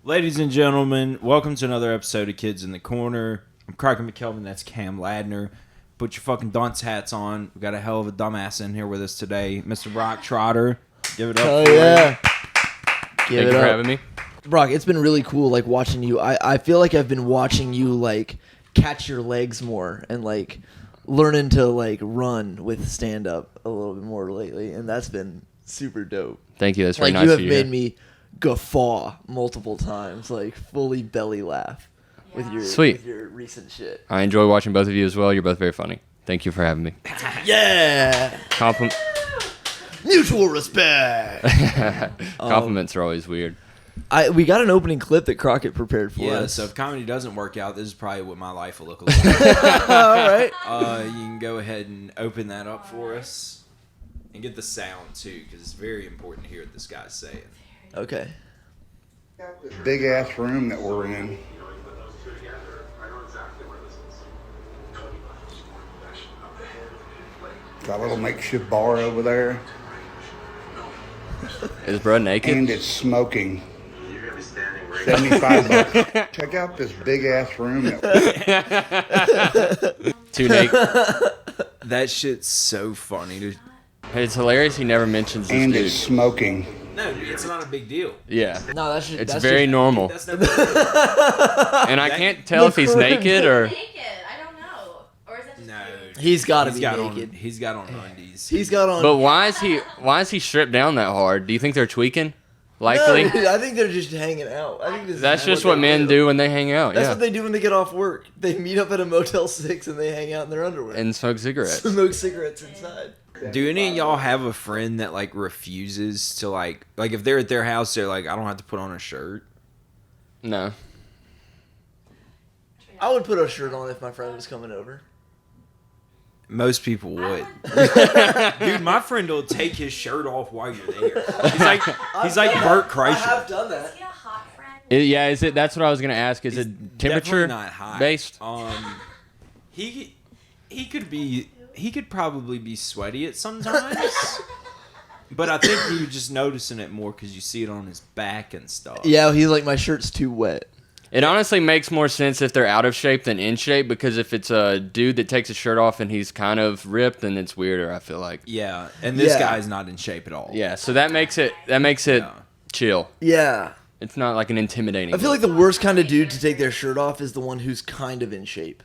Ladies and gentlemen, welcome to another episode of Kids in the Corner. I'm Crockett McKelvin, that's Cam Ladner. Put your fucking dunce hats on. We got a hell of a dumbass in here with us today, Mr. Brock Trotter. Give it up. Oh yeah. Thank you for having me. Brock, it's been really cool like watching you. I feel like I've been watching you like catch your legs more and like learning to like run with stand-up a little bit more lately, and that's been super dope. Thank you. That's very Like nice you of have you. made me guffaw multiple times, like fully belly laugh with your recent shit. I enjoy watching both of you as well. You're both very funny. Thank you for having me. Yeah. Mutual respect. Compliments are always weird. We got an opening clip that Crockett prepared for us. So if comedy doesn't work out, this is probably what my life will look like. All right. You can go ahead and open that up for us and get the sound too, because it's very important to hear what this guy's saying. Okay. This big ass room that we're in. Got a little makeshift bar over there. Is bro naked? And it's smoking. $75. Check out this big ass room. Too naked. That shit's so funny, dude. It's hilarious. He never mentions this And dude. it's smoking. No, it's not a big deal. Yeah. No, that's just, It's that's very just, normal. That's no big deal. And I can't tell if he's naked or... Naked, I don't know. Or is that just No, He's got to he's be got naked. he's got on undies. He's got on. But why is he stripped down that hard? Do you think they're tweaking? Likely. No, dude, I think they're just hanging out. I think this That's is just what they men do when they hang out. That's Yeah. what they do when they get off work. They meet up at a Motel 6 and they hang out in their underwear. And smoke cigarettes. Smoke cigarettes inside. Do any of y'all have a friend that like refuses to like if they're at their house, they're like, I don't have to put on a shirt? No. I would put a shirt on if my friend was coming over. Most people would. Dude, my friend will take his shirt off while you're there. He's like Bert I Kreischer. have done is that. he a hot friend? Is it? That's what I was gonna ask. Is it temperature Definitely not hot. based? He could probably be sweaty at sometimes. But I think you're just noticing it more because you see it on his back and stuff. Yeah, he's like, my shirt's too wet. It honestly makes more sense if they're out of shape than in shape, because if it's a dude that takes his shirt off and he's kind of ripped, then it's weirder, I feel like. Yeah, and this Yeah. guy's not in shape at all. Yeah, so that makes it Yeah. chill. Yeah. It's not like an intimidating. I feel like the worst kind of dude to take their shirt off is the one who's kind of in shape.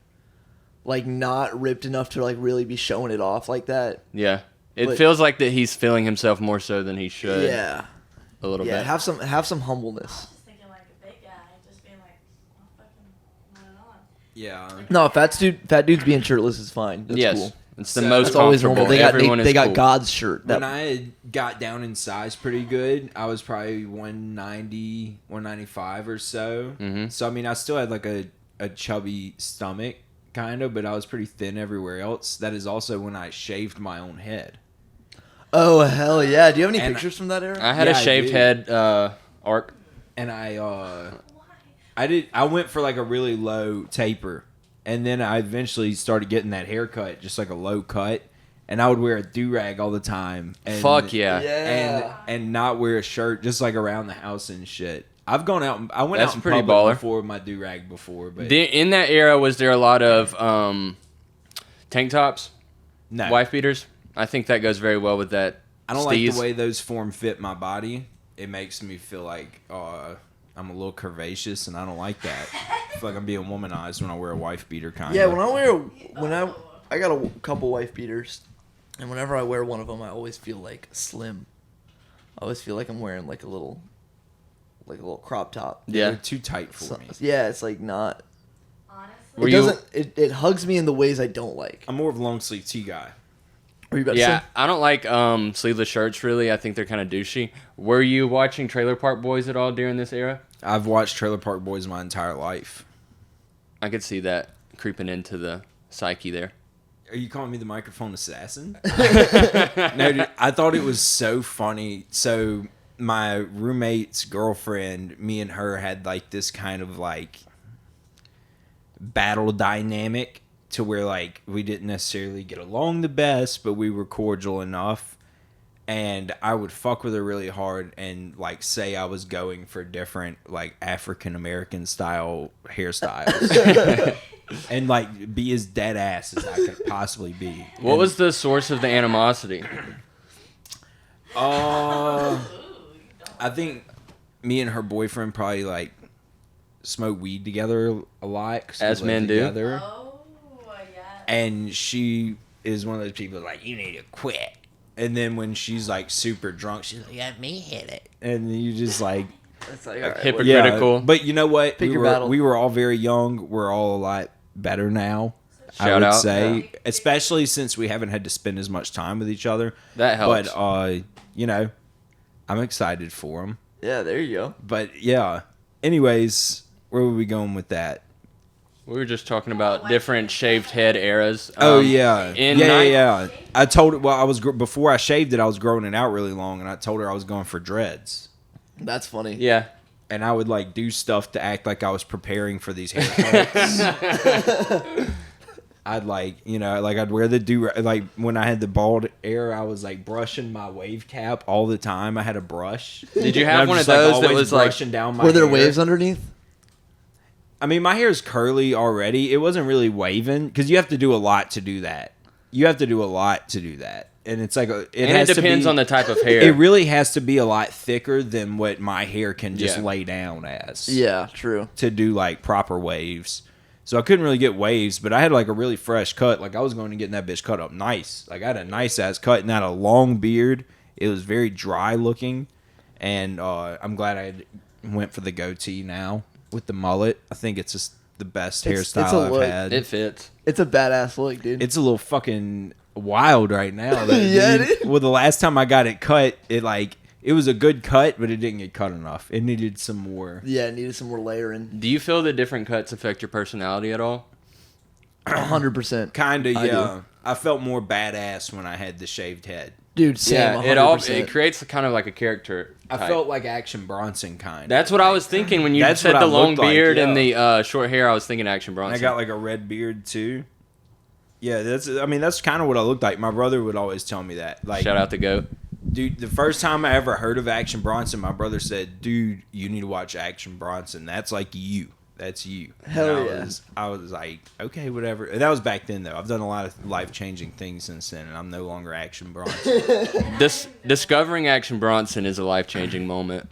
Like, not ripped enough to, like, really be showing it off like that. Yeah. It But- feels like that he's feeling himself more so than he should. Yeah. A little Yeah, bit. have some humbleness. Just thinking like a big guy, just being like, oh, fucking going on. Yeah. No, fat dudes being shirtless is fine. That's yes. cool. It's the So- most That's always comfortable. normal. Everyone They is got cool. God's shirt. That, When I had got down in size pretty good, I was probably 190, 195 or so. Mhm. So, I mean, I still had like a chubby stomach, kind of, but I was pretty thin everywhere else. That is also when I shaved my own head. oh, hell yeah. Do you have any And- pictures from that era? I had Yeah, a I shaved do. head arc. And I went for like a really low taper. And then I eventually started getting that haircut, just like a low cut. And I would wear a do-rag all the time. And, Fuck yeah. And not wear a shirt, just like around the house and shit. I've gone out. I went That's out in pretty public baller. before with my do-rag before, but In that era, was there a lot of tank tops, no. wife beaters? I think that goes very well with that. I don't like steez. the way those form fit my body. It makes me feel like I'm a little curvaceous, and I don't like that. I feel like I'm being womanized when I wear a wife beater, kind of. Yeah, I got a couple wife beaters, and whenever I wear one of them, I always feel like slim. I always feel like I'm wearing like a little crop top. Yeah. They're too tight for So- me. yeah, it's like not. Honestly, It doesn't. It hugs me in the ways I don't like. I'm more of a long sleeve tee guy. What are you about to Yeah, say? I don't like sleeveless shirts, really. I think they're kind of douchey. Were you watching Trailer Park Boys at all during this era? I've watched Trailer Park Boys my entire life. I could see that creeping into the psyche there. Are you calling me the microphone assassin? No, dude, I thought it was so funny. So my roommate's girlfriend, me and her had like this kind of like battle dynamic to where like we didn't necessarily get along the best, but we were cordial enough. and I would fuck with her really hard and like say I was going for different like African American style hairstyles. And like be as dead ass as I could possibly be. What was the source of the animosity? I think me and her boyfriend probably like smoke weed together a lot. 'Cause As we live men do. together. Oh, yeah. And she is one of those people like, you need to quit. And then when she's like super drunk, she's like, let me hit it. And you just like, It's like, all right, hypocritical. but you know what? Pick your battle. We were all very young. We're all a lot better now. I Shout would out. say, especially since we haven't had to spend as much time with each other. That helps. But you know, I'm excited for them. yeah, there you go. But yeah. Anyways, where were we going with that? We were just talking about different shaved head eras. Oh yeah, in yeah, night- yeah. I told her. Well, I was before I shaved it. I was growing it out really long, and I told her I was going for dreads. That's funny. Yeah. And I would like do stuff to act like I was preparing for these haircuts. I'd like, you know, like I'd wear the like when I had the bald hair, I was like brushing my wave cap all the time. I had a brush. Did you And have I'm one of just, like, those that always was like brushing down my Were there hair. waves underneath? I mean, my hair is curly already. It wasn't really waving because you have to do a lot to do that. And it's like and it depends on the type of hair. It really has to be a lot thicker than what my hair can just Yeah. lay down as. Yeah, true. To do like proper waves. So I couldn't really get waves, but I had like a really fresh cut. Like I was going to get that bitch cut up nice. Like I had a nice ass cut and I had a long beard. It was very dry looking. And I'm glad I went for the goatee now with the mullet. I think it's just the best It's a hairstyle I've look. had. It fits. It's a badass look, dude. It's a little fucking wild right now. Yeah, dude. dude. Well, the last time I got it cut, it was a good cut, but it didn't get cut enough. It needed some more. Yeah, it needed some more layering. Do you feel that different cuts affect your personality at all? 100%. Kinda, I yeah. do. I felt more badass when I had the shaved head. Dude, same. Yeah, 100%. it creates kind of like a character. I type. felt like Action Bronson kind. That's what I was thinking when you That's said what the I long looked like, beard yeah. and the short hair. I was thinking Action Bronson. I got like a red beard too. Yeah, that's kind of what I looked like. My brother would always tell me that. Like, Shout out to Goat. dude, the first time I ever heard of Action Bronson, my brother said, "Dude, you need to watch Action Bronson. That's like you. That's you." Hell And yeah. I was like, okay, whatever. And that was back then, though. I've done a lot of life-changing things since then, and I'm no longer Action Bronson. Discovering Action Bronson is a life-changing moment.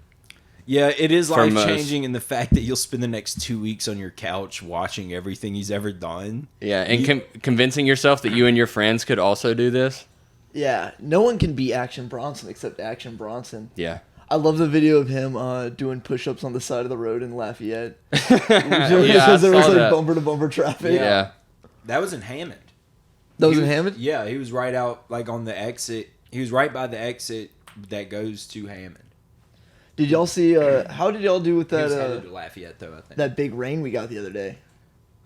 Yeah, it is For most. life-changing in the fact that you'll spend the next 2 weeks on your couch watching everything he's ever done. Yeah, and convincing yourself that you and your friends could also do this. Yeah, no one can beat Action Bronson except Action Bronson. Yeah. I love the video of him doing push-ups on the side of the road in Lafayette. Yeah, I Because there was saw like that. bumper-to-bumper traffic. Yeah. That was in Hammond. That was He in Hammond? Yeah, he was right out, like, on the exit. He was right by the exit that goes to Hammond. Did y'all see, how did y'all do with He was that, headed to Lafayette, though, I think. that big rain we got the other day?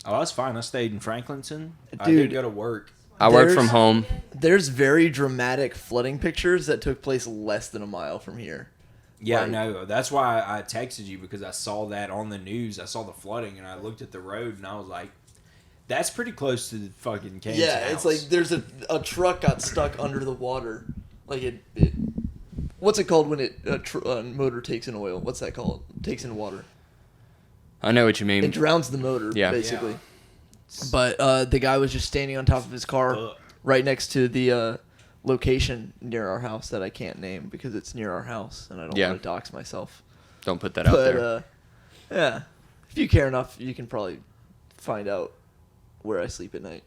Oh, that's fine. I stayed in Franklinton. I Dude. did go to work. I work There's- from home. There's very dramatic flooding pictures that took place less than a mile from here. Yeah, Like- I know. That's why I texted you, because I saw that on the news. I saw the flooding, and I looked at the road, and I was like, that's pretty close to the fucking Cam's Yeah, house. it's like there's a truck got stuck under the water. Like it what's it called when a motor takes in oil? What's that called? Takes in water. I know what you mean. It drowns the motor, Yeah. basically. Yeah. But the guy was just standing on top of his car Ugh. right next to the location near our house that I can't name because it's near our house and I don't Yeah. want to dox myself. Don't put that out But there. yeah, if you care enough, you can probably find out where I sleep at night.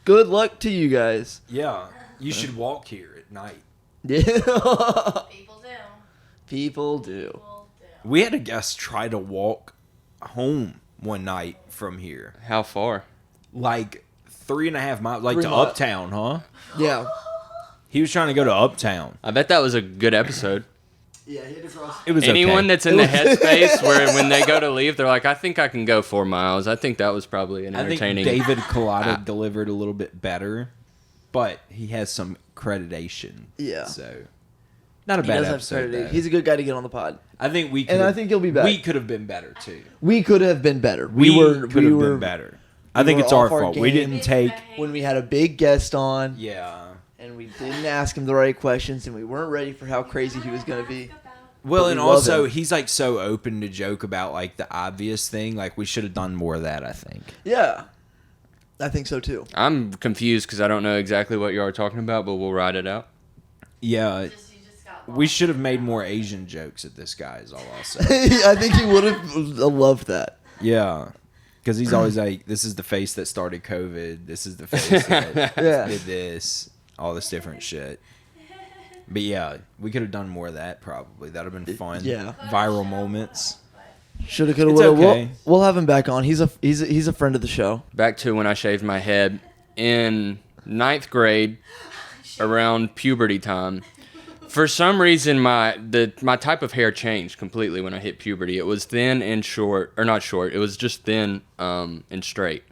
Good luck to you guys. Yeah, you should walk here at night. Yeah, People do. people do. People do. We had a guest try to walk home one night from here. How far? Like 3.5 miles, like 3 to miles. Uptown, huh? Yeah. He was trying to go to Uptown. I bet that was a good episode. Yeah, he had to cross. It was Anyone okay. that's in the headspace where when they go to leave, they're like, I think I can go 4 miles. I think that was probably an I think entertaining. David Collada delivered a little bit better, but he has some accreditation. Yeah. So, not a He bad does have episode. credit. though. He's a good guy to get on the pod. I think we could. And I think he'll be back. We could have been better too. We could have been better. We could have been better. I think were it's our off our fault. We game. didn't take. When we had a big guest on, Yeah. and we didn't ask him the right questions, and we weren't ready for how crazy he was going to be. Well, But and we love also him. he's like so open to joke about like the obvious thing. Like we should have done more of that, I think. Yeah. I think so, too. I'm confused because I don't know exactly what you are talking about, but we'll ride it out. Yeah, You just got we lost. should have made more Asian jokes at this guy. Is all I'll say. I think he would have loved that. Yeah, because he's always like, "This is the face that started COVID. This is the face that Yeah. did this. All this different shit." But yeah, we could have done more of that. Probably that'd have been fun. Yeah. Viral moments. Shoulda, coulda, It's woulda. okay. We'll have him back on. He's a friend of the show. Back to when I shaved my head in 9th grade, around puberty time. For some reason, my type of hair changed completely when I hit puberty. It was thin and short, or not short. It was just thin and straight.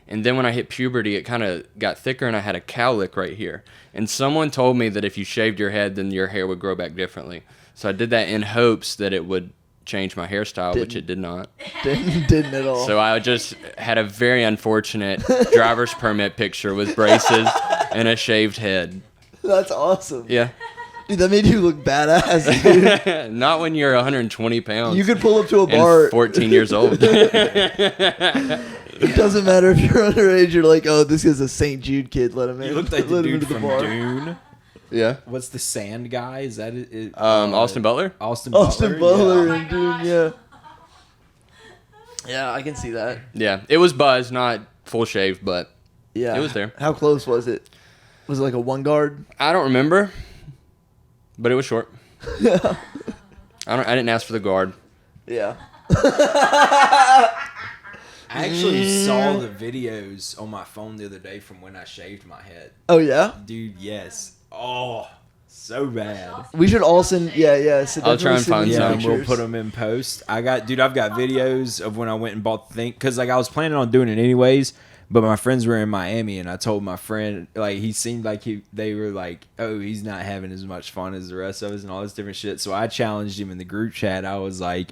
And then when I hit puberty, it kind of got thicker, and I had a cowlick right here. And someone told me that if you shaved your head, then your hair would grow back differently. So I did that in hopes that it would change my hairstyle, which it did not. Didn't at all. So I just had a very unfortunate driver's permit picture with braces and a shaved head. That's awesome. Yeah. Dude, that made you look badass, dude. Not when you're 120 pounds You could pull up to a and bar. 14 years old. It doesn't matter if you're underage. You're like, oh, this is a St. Jude kid. Let him in. You looked like the Let him dude into from bar. Dune. Yeah. What's the sand guy? Is that it? Austin Butler? Austin Austin Butler Yeah. and Dune, yeah. Yeah, I can see that. Yeah. It was Buzz, not full shave, but Yeah. It was there. How close was it? Was it like a one guard? I don't remember. But it was short. I didn't ask for the guard. Yeah. I actually saw the videos on my phone the other day from when I shaved my head. Oh, yeah? Dude, yes. Oh, so bad. We should all send, yeah. So I'll try definitely and send find me Yeah, some. and we'll pictures. put them in post. I've got videos of when I went and bought the thing. Because, like, I was planning on doing it anyways. But my friends were in Miami, and I told my friend, like, he seemed like they were like, oh, he's not having as much fun as the rest of us and all this different shit. So I challenged him in the group chat. I was like,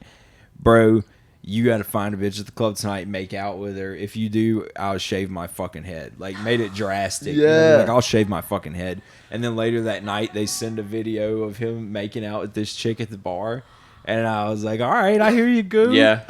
bro, you got to find a bitch at the club tonight and make out with her. If you do, I'll shave my fucking head. Like, made it drastic. You know, Yeah. like, I'll shave my fucking head. And then later that night, they send a video of him making out with this chick at the bar. And I was like, all right, I hear you, Goo. Yeah.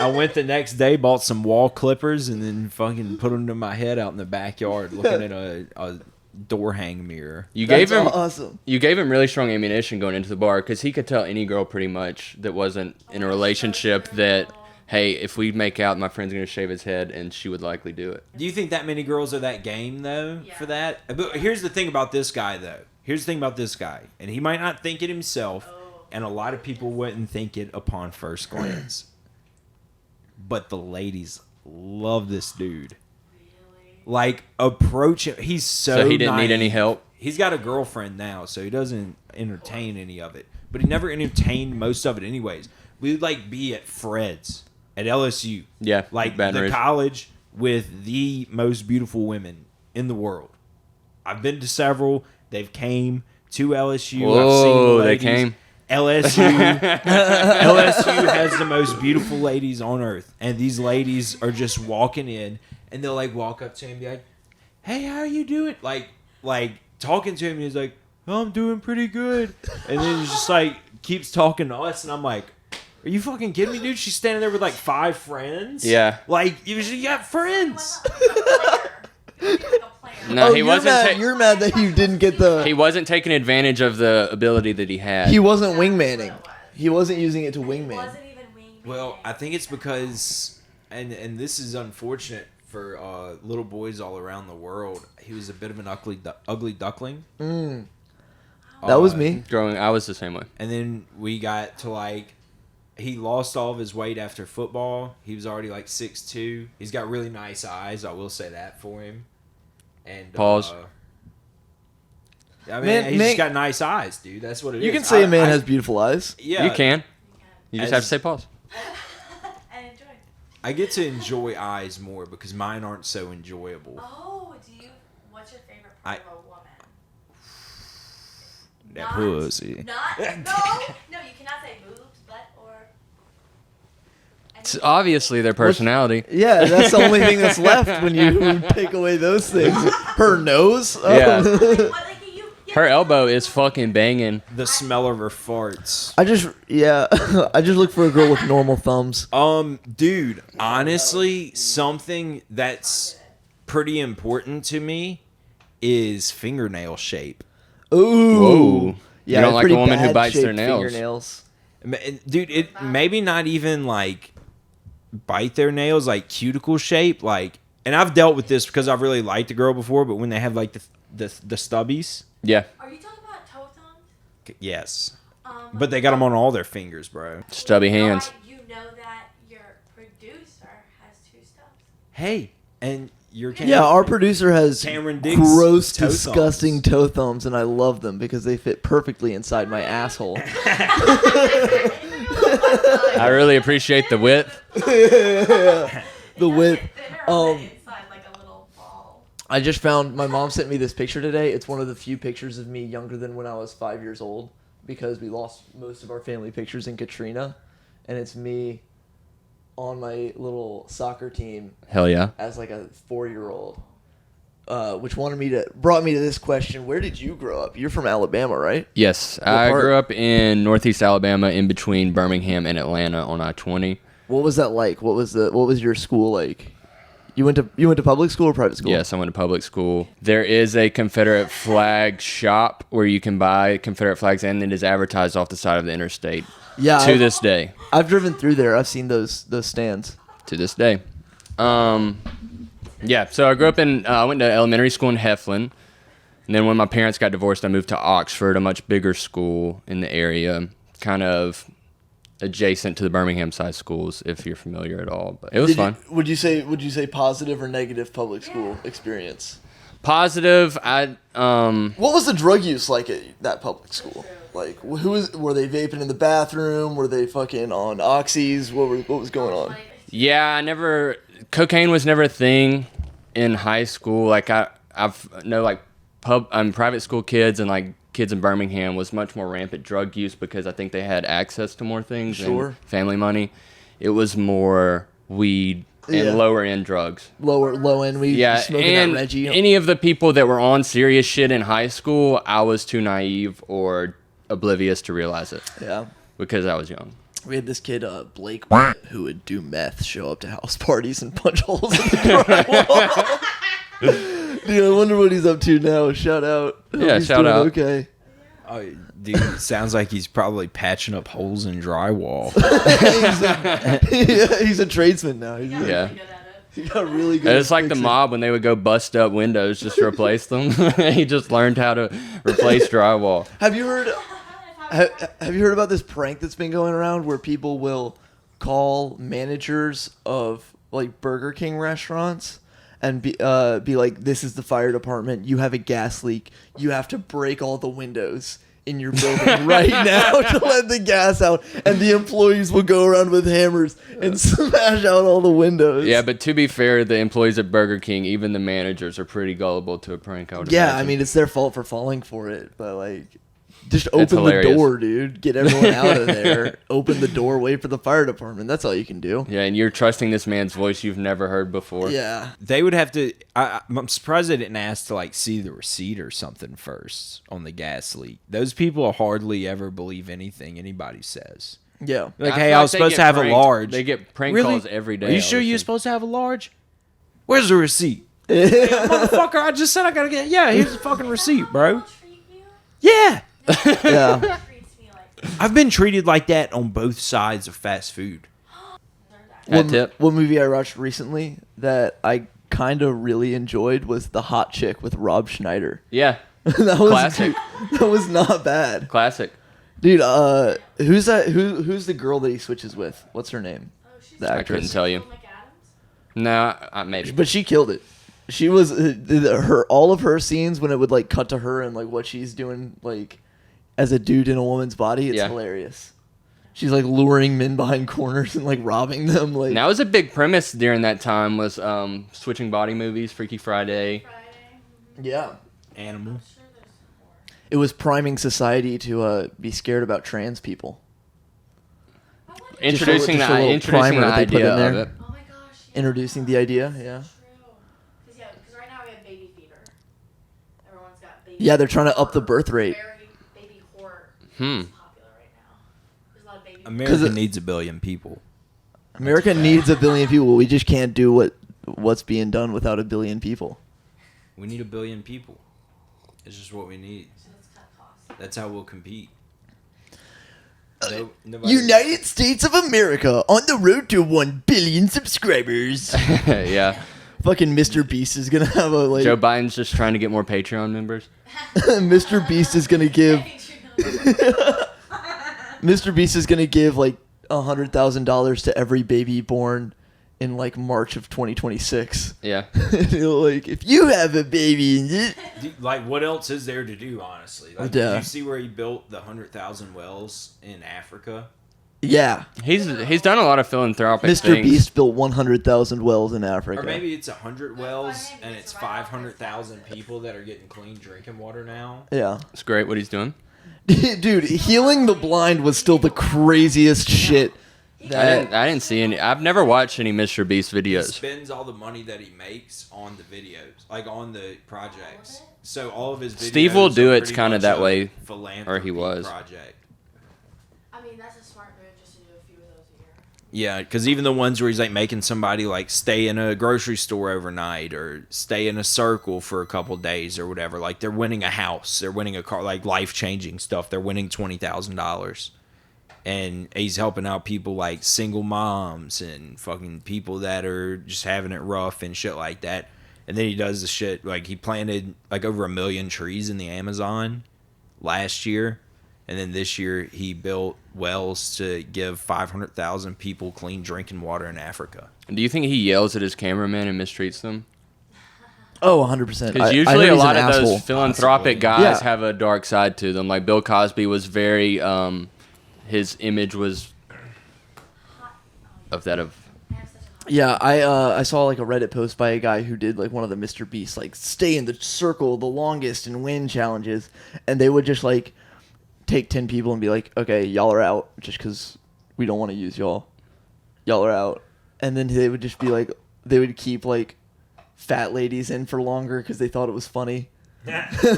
I went the next day, bought some wall clippers, and then fucking put them to my head out in the backyard looking at a door hang mirror. You That's gave him awesome. You gave him really strong ammunition going into the bar because he could tell any girl pretty much that wasn't in a relationship that, hey, if we make out, my friend's going to shave his head, and she would likely do it. Do you think that many girls are that game, though, Yeah. for that? But here's the thing about this guy, though. Here's the thing about this guy. And he might not think it himself, and a lot of people wouldn't think it upon first glance. But the ladies love this dude. Really? Like, approach him. He's So he didn't need any naive. help? He's got a girlfriend now, so he doesn't entertain any of it. But he never entertained most of it anyways. We would, like, be at Fred's at LSU. Yeah, Like, Baton the Rouge. college with the most beautiful women in the world. I've been to several. They've came to LSU. I've Whoa, seen the they ladies. came. LSU has the most beautiful ladies on earth, and these ladies are just walking in, and they'll like walk up to him and be like, "Hey, how you doing?" Like talking to him, and he's like, "Oh, I'm doing pretty good," and then he's just like keeps talking to us, and I'm like, "Are you fucking kidding me, dude?" She's standing there with like 5 friends. Yeah. like you got friends. No, Oh, he you're wasn't. mad, you're mad that you didn't get the... He wasn't taking advantage of the ability that he had. He wasn't wingmanning. He wasn't using it to wingman. Wasn't even wingman. Well, I think it's because, and this is unfortunate for little boys all around the world. He was a bit of an ugly duckling. That was me. I was the same way. And then we got to like, he lost all of his weight after football. He was already like 6'2". He's got really nice eyes. I will say that for him. And Pause. I mean, Man- he's man- just got nice eyes, dude. That's what it is. You can say a man I- has beautiful eyes. Yeah, You can. You just As- have to say pause. And enjoy. I get to enjoy eyes more because mine aren't so enjoyable. Oh, what's your favorite I- part of a woman? That Not- pussy. No, you cannot say boobs, butt, or It's obviously their personality. Yeah, that's the only thing that's left when you take away those things. Her nose. Yeah. Like, Her elbow is fucking banging. The smell of her farts. I just look for a girl with normal thumbs. Dude, honestly, something that's pretty important to me is fingernail shape. Ooh. Whoa. Yeah, You don't like a pretty woman who bad bites their shaped nails. fingernails. Dude, it maybe not even like bite their nails, like cuticle shape, like. And I've dealt with this because I've really liked a girl before, but when they have like the stubbies. Yeah. Are you talking about toe thumbs? Yes. But they got them on all their fingers, bro. Stubby hands. You know that your producer has 2 stubs. Hey, and you're Yeah, our producer has Cameron Diggs' gross, toe disgusting toe thumbs, and I love them because they fit perfectly inside my asshole. I really appreciate the width. The width. They're on the inside like a little ball. I just found, my mom sent me this picture today. It's one of the few pictures of me younger than when I was 5 years old because we lost most of our family pictures in Katrina. And it's me on my little soccer team Hell yeah. as like a 4-year-old. Which brought me to this question. Where did you grow up? You're from Alabama, right? Yes. I part? grew up in Northeast Alabama in between Birmingham and Atlanta on I-20. What was that like? What was your school like? You went to public school or private school? Yes, I went to public school. There is a Confederate flag shop where you can buy Confederate flags, and it is advertised off the side of the interstate. Yeah. To this day. I've driven through there. I've seen those stands. To this day. Yeah, so I grew up I went to elementary school in Heflin. And then when my parents got divorced, I moved to Oxford, a much bigger school in the area, kind of adjacent to the Birmingham side schools, if you're familiar at all. But it was fun. Would you say positive or negative public school experience? Positive, What was the drug use like at that public school? Like, were they vaping in the bathroom? Were they fucking on oxys? What was going on? yeah, cocaine was never a thing in high school. Like I've know like private school kids and like kids in Birmingham was much more rampant drug use because I think they had access to more things Sure. and family money. It was more weed and lower end drugs. Low end weed. Yeah, Smoking and that Reggie. any of the people that were on serious shit in high school, I was too naive or oblivious to realize it Yeah. because I was young. We had this kid, Blake, who would do meth, show up to house parties and punch holes in the drywall. Dude, I wonder what he's up to now. Shout out. Hope Yeah, he's shout doing out. Okay. Oh, dude, sounds like he's probably patching up holes in drywall. He's a tradesman now. Yeah. Good at it. He got really good. And it's at like the fixing- mob when they would go bust up windows just to replace them. He just learned how to replace drywall. Have you heard? Have you heard about this prank that's been going around where people will call managers of like Burger King restaurants and be like, "This is the fire department. You have a gas leak. You have to break all the windows in your building right now to let the gas out." And the employees will go around with hammers and smash out all the windows. Yeah, but to be fair, the employees at Burger King, even the managers, are pretty gullible to a prank. I would Yeah, imagine. I mean, it's their fault for falling for it, but like, just That's open the hilarious. door, dude. Get everyone out of there. Open the door, wait for the fire department. That's all you can do. Yeah, and you're trusting this man's voice you've never heard before. Yeah. They would have to. I'm surprised they didn't ask to like see the receipt or something first on the gas leak. Those people hardly ever believe anything anybody says. Yeah. Like, I hey, feel I like was they supposed get to have a pranked. large. They get prank Really? calls every day. Are you I sure would you're say. supposed to have a large? Where's the receipt? Motherfucker, I just said I gotta get. Yeah, here's the fucking receipt, bro. Treat you? Yeah, Yeah. Treats me like I've been treated like that on both sides of fast food. Hat tip. One movie I watched recently that I kind of really enjoyed was The Hot Chick with Rob Schneider. Yeah, That was Classic. That was not bad. classic. Dude, who's that? Who's the girl that he switches with? What's her name? she's The I actress. couldn't tell you. McAdams. No, maybe. But she killed it. She was all of her scenes when it would like cut to her and like what she's doing like as a dude in a woman's body. It's Yeah. hilarious. She's like luring men behind corners and like robbing them. Like That was a big premise during that time was switching body movies, Freaky Friday. Friday. yeah, Animal. I'm sure there's more. it was priming society to be scared about trans people. introducing just a little introducing primer the that they put idea in there. of it. Oh my gosh. Introducing the idea, yeah. True. Because right now we have baby fever. Everyone's got baby. Yeah, they're trying to up the birth rate. Very baby horror Hmm. is popular right now. There's a lot of baby. America needs a billion people. America needs a billion people. We just can't do what's being done without a billion people. We need a billion people. It's just what we need. So let's cut costs. That's how we'll compete. United States of America on the road to 1 billion subscribers. Yeah. Fucking Mr. Beast is gonna have a like. Joe Biden's just trying to get more Patreon members. Mr. Beast is gonna give. Mr. Beast is gonna give like $100,000 to every baby born in like March of 2026. Yeah. Like, if you have a baby, Like, what else is there to do, honestly? Like, Yeah. did you see where he built the 100,000 wells in Africa? yeah, He's done a lot of philanthropic Mr. things. Beast built 100,000 wells in Africa. Or maybe it's 100 wells That's funny, and it's it's right off 500,000 people that are getting clean drinking water now. Yeah, It's great what he's doing. dude, healing the blind was still the craziest shit. I didn't see any. I've never watched any Mr. Beast He videos. spends all the money that he makes on the videos, like on the projects. So all of his videos Steve will do are it's pretty kinda much that a way, philanthropy or he was. project. I mean, that's a smart move just to do a few of those a year. Yeah, because even the ones where he's like making somebody like stay in a grocery store overnight or stay in a circle for a couple days or whatever, like they're winning a house, they're winning a car, like life changing stuff. They're winning $20,000, and he's helping out people like single moms and fucking people that are just having it rough and shit like that. And then he does the shit like he planted like over 1 million trees in the Amazon last year. And then this year, he built wells to give 500,000 people clean drinking water in Africa. Do you think he yells at his cameraman and mistreats them? Oh, 100%. Because I usually heard a he's lot an of asshole. those philanthropic Possibly. guys Yeah. have a dark side to them. Like Bill Cosby was very, his image was of that of. I have such a hot Yeah, I saw like a Reddit post by a guy who did like one of the Mr. Beast like stay in the circle the longest and win challenges, and they would just like take 10 people and be like, okay, y'all are out just because we don't want to use y'all. Y'all are out, and then they would just be like, they would keep like fat ladies in for longer because they thought it was funny.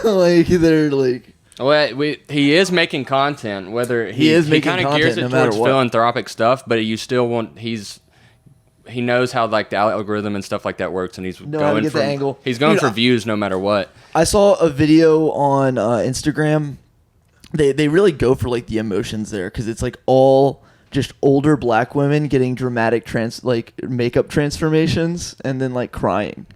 Like they're like. Well, he is making content. Whether He is making kind of content gears it no matter towards what. philanthropic stuff, but you still want he knows how like the algorithm and stuff like that works, and he's Know how to going get for the angle. he's going Dude, for views no matter what. I saw a video on Instagram. They really go for like the emotions there because it's like all just older black women getting dramatic makeup transformations and then like crying.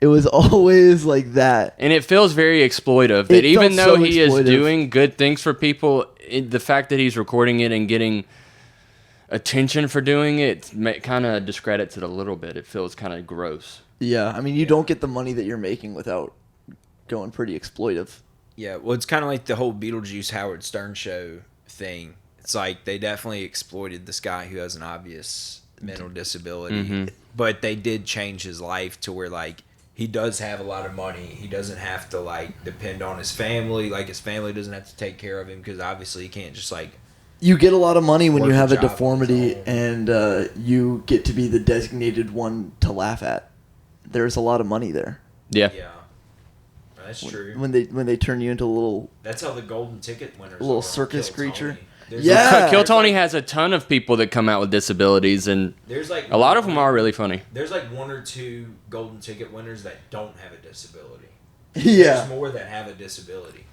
It was always like that. And it feels very exploitive. It That even felt though so he is exploitive. doing good things for people, the fact that he's recording it and getting attention for doing it kind of discredits it a little bit. It feels kind of gross. Yeah, I mean you don't get the money that you're making without going pretty exploitive. Yeah, well, it's kind of like the whole Beetlejuice Howard Stern show thing. It's like they definitely exploited this guy who has an obvious mental disability, but they did change his life to where like he does have a lot of money. He doesn't have to like depend on his family. Like his family doesn't have to take care of him because obviously he can't just like. You get a lot of money when Work you a have a job on deformity his own. and you get to be the designated one to laugh at. There's a lot of money there. Yeah. Yeah, that's true. When they turn you into a little That's how the golden ticket winners. A little are on circus Kill creature. Tony. There's Yeah. like- Kill Tony has a ton of people that come out with disabilities, and There's like a lot of them are really funny. There's like 1 or 2 golden ticket winners that don't have a disability. yeah. There's more that have a disability,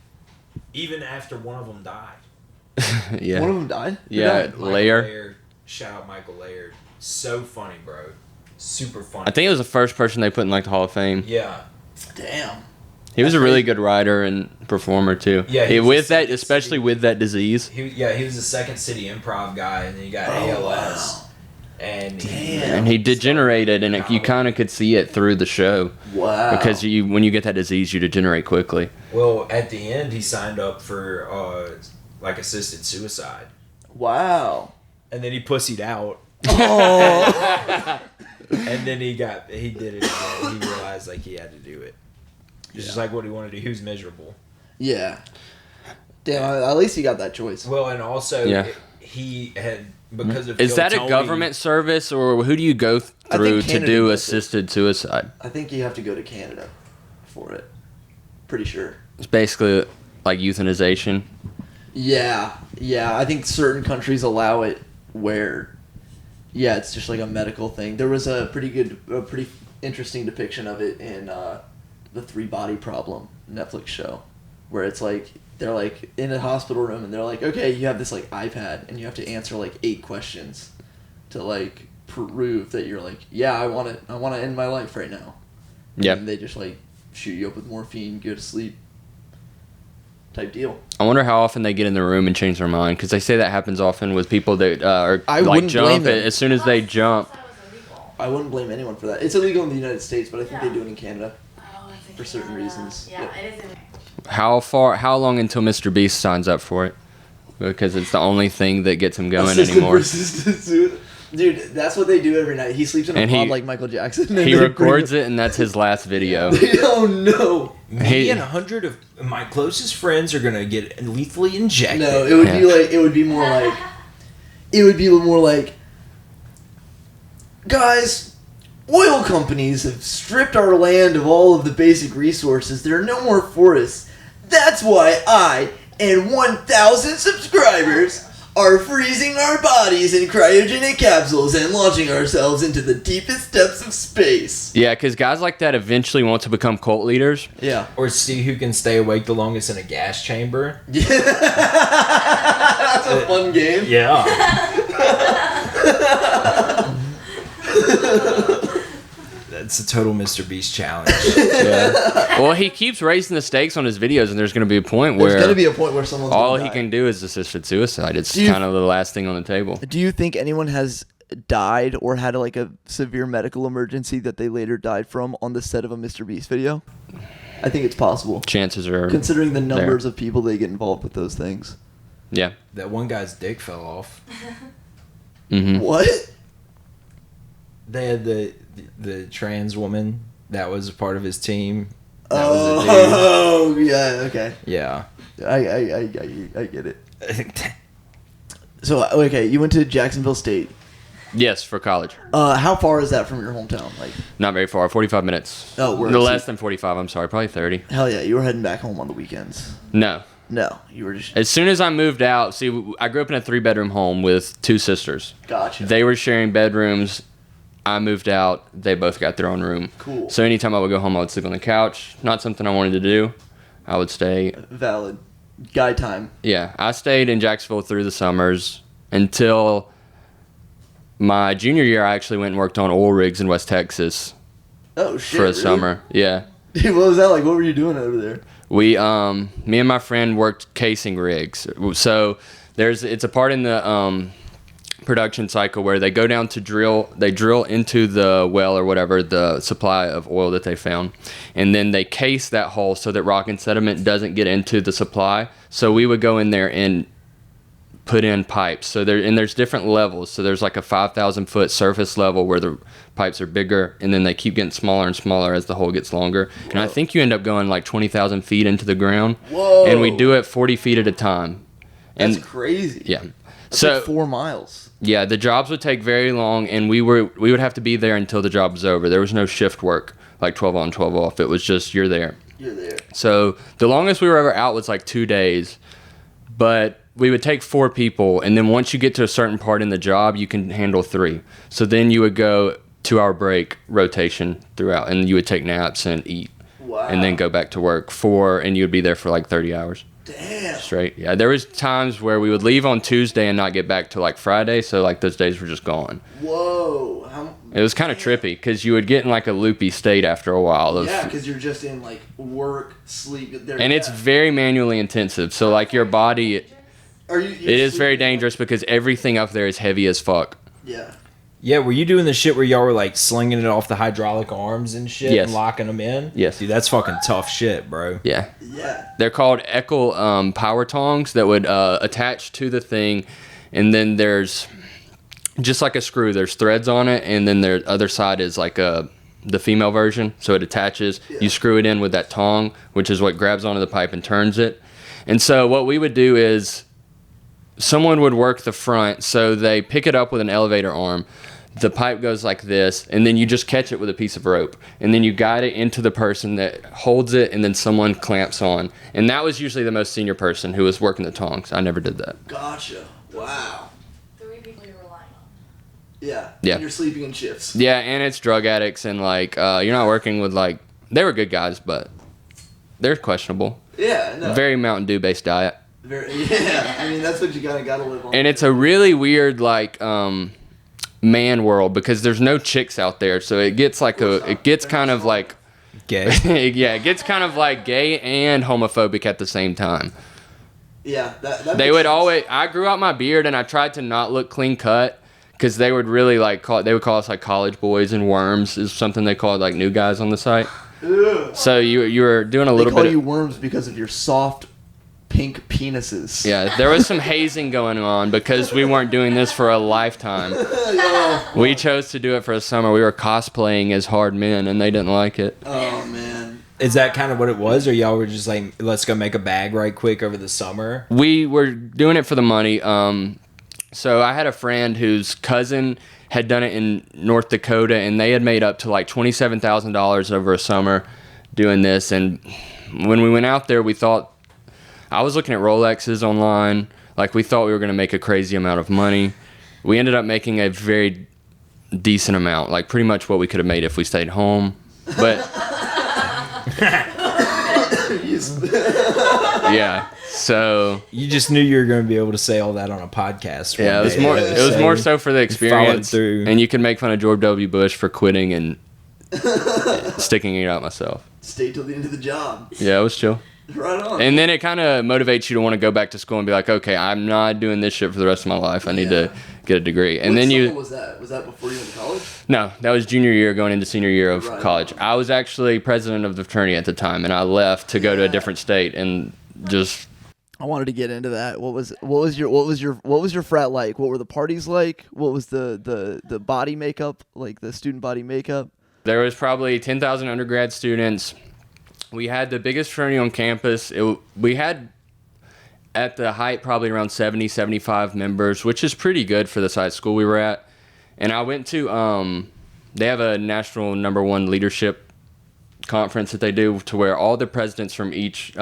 even after one of them died. Yeah. One of them died. Who Yeah. died? Michael Laird. Shout out Michael Laird. So funny, bro. Super funny. I think it was the first person they put in like the Hall of Fame. Yeah. Damn. He was a really good writer and performer too. Yeah, he was with a that, second especially city- with that disease. He was the Second City Improv guy, and then you got ALS. And And he degenerated, and you kind of could see it through the show Wow. because when you get that disease, you degenerate quickly. Well, at the end, he signed up for like assisted suicide, Wow. and then he pussied out. Oh. And then he did it again. He realized like he had to do it. It's just like what he wanted to do. He was miserable. yeah. Damn. At least he got that choice. Well, and also Yeah. he had because of Is Phil that a Tony- government service, or who do you go through to Canada do does it. assisted suicide? I think you have to go to Canada for it. Pretty sure. It's basically like euthanization. Yeah. I think certain countries allow it where, yeah, it's just like a medical thing. There was a pretty interesting depiction of it in the Three Body Problem Netflix show, where it's like they're like in a hospital room and they're like, okay, you have this like iPad and you have to answer like 8 questions to like prove that you're like, yeah, I want to end my life right now. Yeah. And they just like shoot you up with morphine, go to sleep, type deal. I wonder how often they get in the room and change their mind, because they say that happens often with people that are I like wouldn't blame jump them. as soon as they jump. That was illegal. I wouldn't blame anyone for that. It's illegal in the United States, but I think Yeah. they do it in Canada. Oh, it's in For certain Canada. reasons. Yeah, Yep. it is in How long until Mr. Beast signs up for it? Because it's the only thing that gets him going Assisted anymore. persistent suicide. Dude, that's what they do every night. He sleeps in a And pod he- like Michael Jackson. He records it, and that's his last video. Oh no! Me He- and 100 of my closest friends are gonna get lethally injected. No, it would be Yeah. like it would be more like, guys, oil companies have stripped our land of all of the basic resources. There are no more forests. That's why I and 1,000 subscribers are freezing our bodies in cryogenic capsules and launching ourselves into the deepest depths of space. Yeah, because guys like that eventually want to become cult leaders. Yeah. Or see who can stay awake the longest in a gas chamber. That's a fun game. Yeah. That's a total Mr. Beast challenge. Yeah. Well, he keeps raising the stakes on his videos, and there's going to be a point There's where gonna be a point where someone's all gonna he die. can do is assisted suicide. It's Do you- kind of the last thing on the table. Do you think anyone has died or had like a severe medical emergency that they later died from on the set of a Mr. Beast video? I think it's possible, Chances are, considering the numbers of people they get involved with those things. yeah. That one guy's dick fell off. Mm-hmm. What? They had the trans woman that was a part of his team. That was a dude. Oh, yeah, okay. Yeah. I get it. So, okay, you went to Jacksonville State. Yes, for college. How far is that from your hometown? Like, Not very far. 45 minutes. Oh, word. No, less than 45. I'm sorry. Probably 30. hell yeah, you were heading back home on the weekends. No. No, you were just... As soon as I moved out, see, I grew up in a 3-bedroom home with 2 sisters. Gotcha. They were sharing bedrooms. I moved out. They both got their own room. Cool. So anytime I would go home, I would sleep on the couch. Not something I wanted to do. I would stay. Valid. Guy time. Yeah, I stayed in Jacksonville through the summers until my junior year. I actually went and worked on oil rigs in West Texas Oh, shit, for a really? summer. Yeah. Dude, what was that like? What were you doing over there? We, me and my friend worked casing rigs. So it's a part in the production cycle where they go down to they drill into the well or whatever, the supply of oil that they found, and then they case that hole so that rock and sediment doesn't get into the supply. So we would go in there and put in pipes. So there's different levels. So there's like a 5,000 foot surface level where the pipes are bigger, and then they keep getting smaller and smaller as the hole gets longer. And I think you end up going like 20,000 feet into the ground. Whoa. And we do it 40 feet at a time. That's And crazy. yeah. That's So like 4 miles. yeah, the jobs would take very long, and we would have to be there until the job was over. There was no shift work, like 12 on, 12 off. It was just you're there. You're there. So the longest we were ever out was like 2 days, but we would take 4 people, and then once you get to a certain part in the job, you can handle 3. So then you would go 2-hour break rotation throughout, and you would take naps and eat, Wow. and then go back to work and you would be there for like 30 hours. Damn. Straight. Yeah, there was times where we would leave on Tuesday and not get back till like Friday, so like those days were just gone. Whoa. It was kind of trippy because you would get in like a loopy state after a while. Yeah, because you're just in like work, sleep. There. And it's very manually intensive. So like your body, it is very dangerous because everything up there is heavy as fuck. Yeah. Yeah, were you doing the shit where y'all were like slinging it off the hydraulic arms and shit Yes. and locking them in? Yes. Dude, that's fucking tough shit, bro. Yeah. Yeah. They're called Eckel power tongs that would attach to the thing. And then there's just like a screw. There's threads on it. And then the other side is like the female version. So it attaches. Yeah. You screw it in with that tong, which is what grabs onto the pipe and turns it. And so what we would do is someone would work the front, so they pick it up with an elevator arm. The pipe goes like this, and then you just catch it with a piece of rope. And then you guide it into the person that holds it, and then someone clamps on. And that was usually the most senior person who was working the tongs. I never did that. Gotcha. Wow. 3 people you're relying on. Yeah. Yeah. And you're sleeping in shifts. Yeah, and it's drug addicts, and, like, you're not working with, like... They were good guys, but they're questionable. Yeah. No. Very Mountain Dew-based diet. Yeah. I mean, that's what you gotta live on. And it's a really weird, like... man world, because there's no chicks out there, so it gets like it gets kind of like Gay. yeah, it gets kind of like gay and homophobic at the same time. Yeah, that They would always, I grew out my beard and I tried to not look clean cut, because they would really like they would call us like college boys, and worms is something they called like new guys on the site. Ugh. So you were doing a They little call bit you worms because of your soft pink penises. yeah, there was some hazing going on because we weren't doing this for a lifetime. We chose to do it for a summer. We were cosplaying as hard men, and they didn't like it. Oh man. Is that kind of what it was, or y'all were just like, let's go make a bag right quick over the summer? We were doing it for the money. So I had a friend whose cousin had done it in North Dakota, and they had made up to like $27,000 over a summer doing this. And when we went out there, we thought, I was looking at Rolexes online. Like, we thought we were going to make a crazy amount of money. We ended up making a very decent amount, like pretty much what we could have made if we stayed home. But yeah, so You just knew you were going to be able to say all that on a podcast. yeah, it was one more. day. It was more so for the experience, through. and you can make fun of George W. Bush for quitting and sticking it out myself. Stay till the end of the job. Yeah, it was chill. Right on. And then it kind of motivates you to want to go back to school and be like, okay, I'm not doing this shit for the rest of my life. I need to get a degree. And What then summer you, was that? Was that before you went to college? no, that was junior year going into senior year of Right. college. I was actually president of the fraternity at the time, and I left to go to a different state and just. I wanted to get into that. What was your frat like? What were the parties like? What was the body makeup, like the student body makeup? There was probably 10,000 undergrad students. We had the biggest fraternity on campus. We had, at the height, probably around 70, 75 members, which is pretty good for the size school we were at. And I went to, they have a national #1 leadership conference that they do, to where all the presidents from each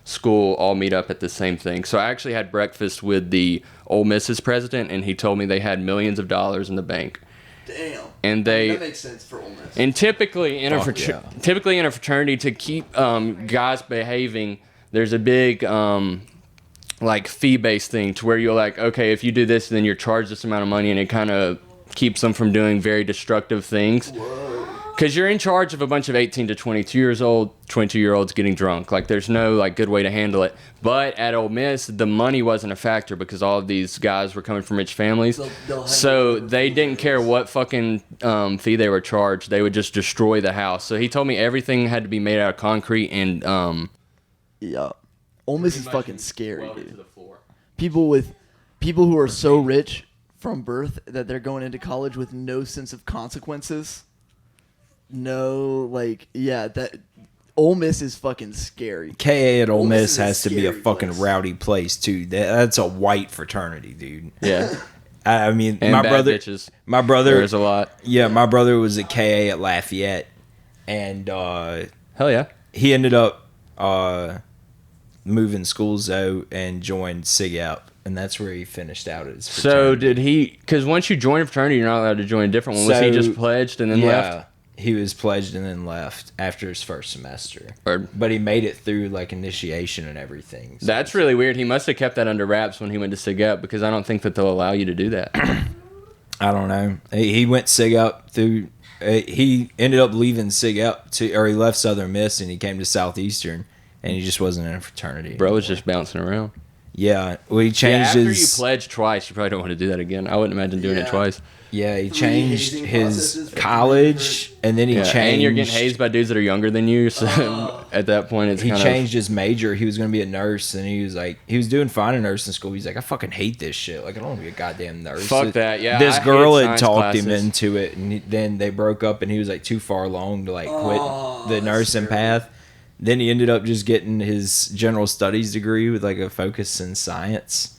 school all meet up at the same thing. So I actually had breakfast with the Ole Miss's president, and he told me they had millions of dollars in the bank. Damn. And they, That makes sense for Ole Miss. and typically in a Fuck yeah. typically in a fraternity, to keep guys behaving, there's a big like fee-based thing, to where you're like, okay, if you do this, then you're charged this amount of money, and it kind of keeps them from doing very destructive things. Because you're in charge of a bunch of 18 to 22-year-olds getting drunk. Like, there's no like good way to handle it. But at Ole Miss, the money wasn't a factor, because all of these guys were coming from rich families. So they didn't care what fucking fee they were charged. They would just destroy the house. So he told me everything had to be made out of concrete, and Yeah. Ole Miss is fucking scary, welded to dude. the floor. People who are so rich from birth that they're going into college with no sense of consequences. No, like, yeah, that Ole Miss is fucking scary. KA at Ole Ole Miss Miss is a has to be a scary fucking place. rowdy place too. That's a white fraternity, dude. Yeah. I mean, And my bad brother, bitches. my brother, There's a lot. yeah, my brother was at KA at Lafayette, and Hell yeah. he ended up moving schools though and joined SIG Out, and that's where he finished out his So fraternity. did he? Because once you join a fraternity, you're not allowed to join a different one. Was he So, just pledged and then left? He was pledged and then left after his first semester. Or- But he made it through like initiation and everything. So That's really weird. He must have kept that under wraps when he went to SIG Up, because I don't think that they'll allow you to do that. I don't know. He went SIG Out through. He ended up leaving SIG Out or he left Southern Miss and he came to Southeastern, and he just wasn't in a fraternity. Bro was anymore. just bouncing around. Yeah, well, he Yeah, changed after his. you pledge twice, you probably don't want to do that again. I wouldn't imagine doing it Yeah. twice. Yeah, he changed hazing his processes for college, and then he Yeah, changed. and you're getting hazed by dudes that are younger than you. So at that point, it's He kind changed his major. He was going to be a nurse, and he was doing fine in nursing school. He's like, I fucking hate this shit. Like, I don't want to be a goddamn nurse. Fuck that, yeah, This I girl hate had science talked him classes. into it, and then they broke up, and he was like too far along to like quit the that's nursing terrible. path. Then he ended up just getting his general studies degree with like a focus in science.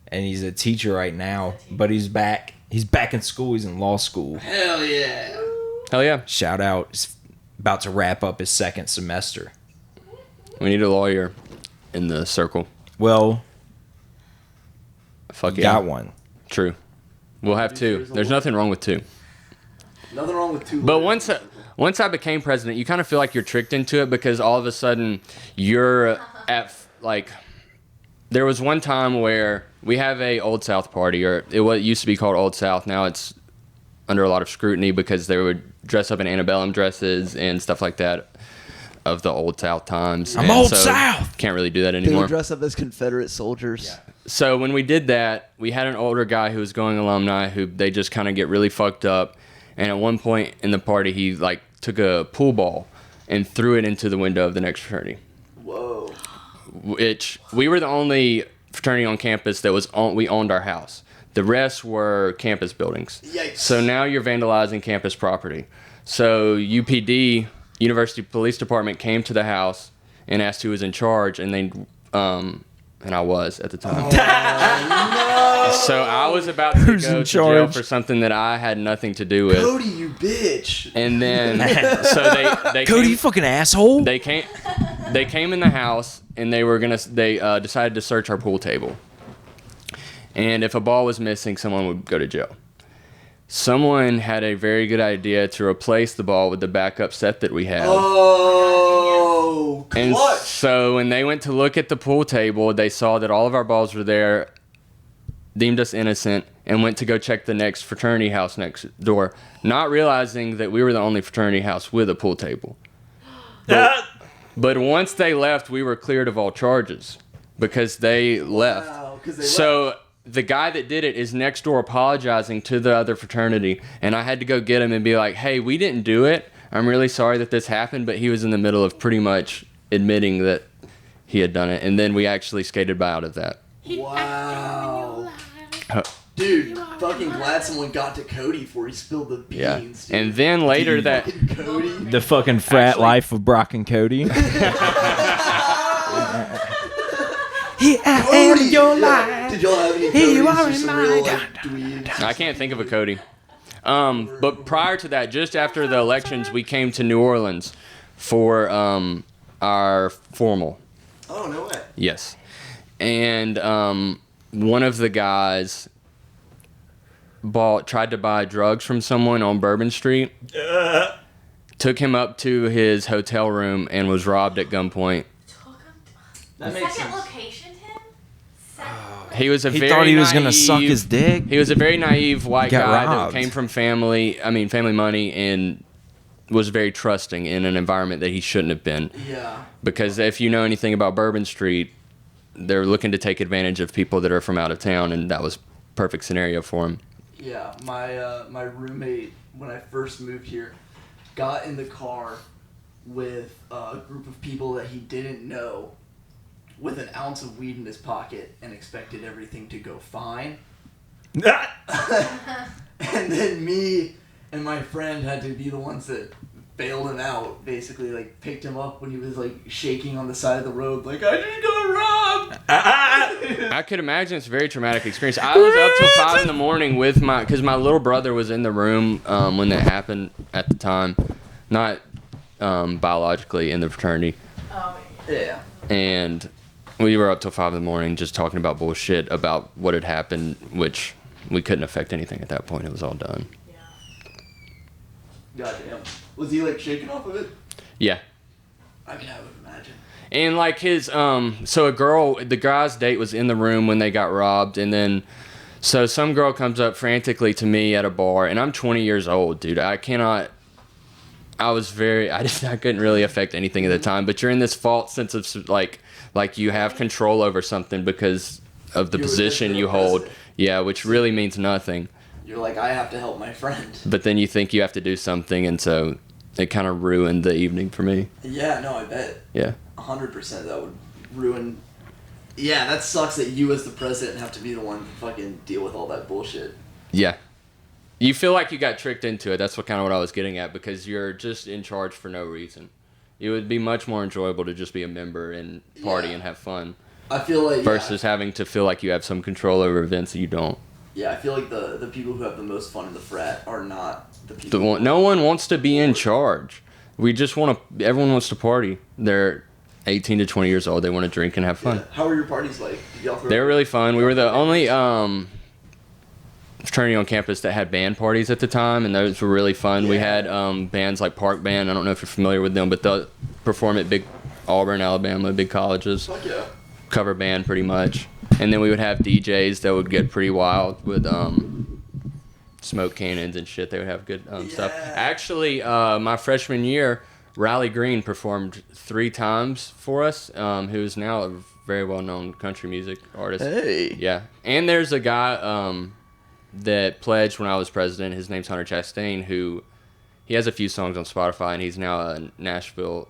and he's a teacher right now. But he's back. He's back in school. He's in law school. Hell yeah. Hell yeah. Shout out. He's about to wrap up his second semester. We need a lawyer in the circle. Well, Fuck yeah. got one. True. We'll have two. There's nothing wrong with two. Nothing wrong with two. But once I became president, you kind of feel like you're tricked into it because all of a sudden you're at like. There was one time where we have a Old South party, or it used to be called Old South. Now it's under a lot of scrutiny because they would dress up in antebellum dresses and stuff like that of the Old South times. I'm And Old so South. Can't really do that They anymore. would dress up as Confederate soldiers. Yeah. So when we did that, we had an older guy who was going alumni who they just kind of get really fucked up. And at one point in the party, he like took a pool ball and threw it into the window of the next fraternity. Whoa. Which we were the only fraternity on campus that we owned our house. The rest were campus buildings. Yikes. So now you're vandalizing campus property. So UPD, University Police Department, came to the house and asked who was in charge, and they and I was at the time. So I was about to Who's go in to jail charge? for something that I had nothing to do with. Cody, you bitch. And then so they Cody, came, you fucking asshole. they came in the house and they decided to search our pool table. And if a ball was missing, someone would go to jail. Someone had a very good idea to replace the ball with the backup set that we had. Oh, And clutch. so when they went to look at the pool table, they saw that all of our balls were there, deemed us innocent, and went to go check the next fraternity house next door, not realizing that we were the only fraternity house with a pool table. But once they left, we were cleared of all charges because they left. Wow, 'cause they So the guy that did it is next door apologizing to the other fraternity, and I had to go get him and be like, hey, we didn't do it. I'm really sorry that this happened, but he was in the middle of pretty much admitting that he had done it, and then we actually skated by out of that. Wow. Dude, fucking glad someone got to Cody before he spilled the beans. Yeah. Dude. And then later that... Fucking Cody. The fucking frat Actually- life of Brock and Cody. Here I am in your life. Did y'all have any Here you Codys? are Just in some my real, God. dweebs? I can't think of a Cody. But prior to that, just after the elections, we came to New Orleans for our formal. Oh, no way. Yes. And one of the guys tried to buy drugs from someone on Bourbon Street. Took him up to his hotel room and was robbed at gunpoint. That makes Second sense. location, Tim? Second. He was a He very thought he was gonna naive- suck his dick. He was a very naive white Got guy robbed. that came from family money, and was very trusting in an environment that he shouldn't have been. Yeah. Because if you know anything about Bourbon Street, they're looking to take advantage of people that are from out of town, and that was perfect scenario for him. Yeah, my roommate, when I first moved here, got in the car with a group of people that he didn't know with an ounce of weed in his pocket and expected everything to go fine. And then me and my friend had to be the ones that bailed him out, basically, like, picked him up when he was, like, shaking on the side of the road, like, I just got robbed! I could imagine it's a very traumatic experience. I was up till 5 in the morning with because my little brother was in the room when that happened at the time, not biologically in the fraternity, Oh, Yeah. and we were up till 5 in the morning just talking about bullshit about what had happened, which we couldn't affect anything at that point. It was all done. yeah. Goddamn. Was he, like, shaking off of it? Yeah. I would imagine. And like his so the guy's date was in the room when they got robbed, and then so some girl comes up frantically to me at a bar, and I'm 20 years old, dude. I couldn't really affect anything at the time, but you're in this false sense of like you have control over something because of the You're position the you hold. president. Yeah, which really means nothing. You're like, I have to help my friend. But then you think you have to do something, and so it kind of ruined the evening for me. Yeah, no, I bet. Yeah. 100% that would ruin. Yeah, that sucks that you as the president have to be the one to fucking deal with all that bullshit. Yeah. You feel like you got tricked into it. That's what I was getting at, because you're just in charge for no reason. It would be much more enjoyable to just be a member and party Yeah. and have fun. I feel like versus having to feel like you have some control over events that you don't. Yeah, I feel like the people who have the most fun in the frat are not the people. No one wants to be in charge. We just want to. Everyone wants to party. They're 18 to 20 years old. They want to drink and have fun. Yeah. How were your parties like? They were really fun. We were the only fraternity on campus that had band parties at the time, and those were really fun. Yeah. We had bands like Park Band. I don't know if you're familiar with them, but they'll perform at big Auburn, Alabama, big colleges. Fuck yeah. Cover band pretty much. And then we would have DJs that would get pretty wild with smoke cannons and shit. They would have good stuff. Actually, my freshman year, Riley Green performed 3 times for us, who is now a very well-known country music artist. Hey. Yeah. And there's a guy that pledged when I was president. His name's Hunter Chastain, who he has a few songs on Spotify, and he's now a Nashville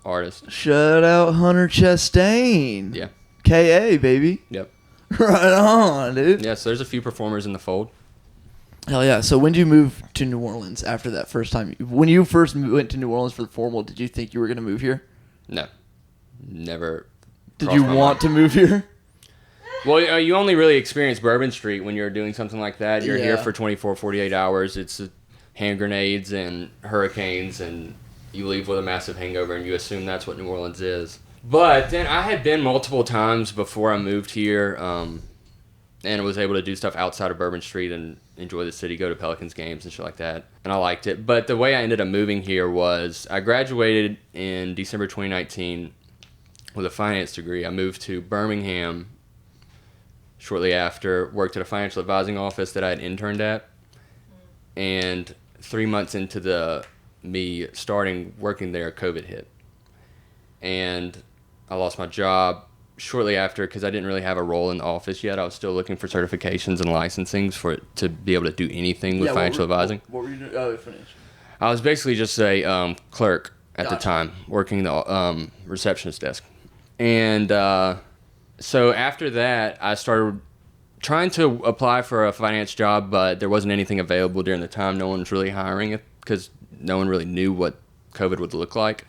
artist. Shout out Hunter Chastain. Yeah. KA, baby. Yep. Right on, dude. Yeah, so there's a few performers in the fold. Hell yeah. So when did you move to New Orleans after that first time? When you first went to New Orleans for the formal, did you think you were going to move here? No. Never. Did you want to move here? Well, you only really experience Bourbon Street when you're doing something like that. You're here Yeah. for 24, 48 hours. It's hand grenades and hurricanes, and you leave with a massive hangover, and you assume that's what New Orleans is. But then I had been multiple times before I moved here, and was able to do stuff outside of Bourbon Street and enjoy the city, go to Pelicans games and shit like that. And I liked it. But the way I ended up moving here was I graduated in December 2019 with a finance degree. I moved to Birmingham shortly after, worked at a financial advising office that I had interned at. And 3 months into me starting working there, COVID hit. And I lost my job shortly after because I didn't really have a role in the office yet. I was still looking for certifications and licensings for it to be able to do anything with financial advising. What were you doing? Oh, financial. I was basically just a clerk at the time, working the receptionist desk. And so after that, I started trying to apply for a finance job, but there wasn't anything available during the time. No one was really hiring it because no one really knew what COVID would look like.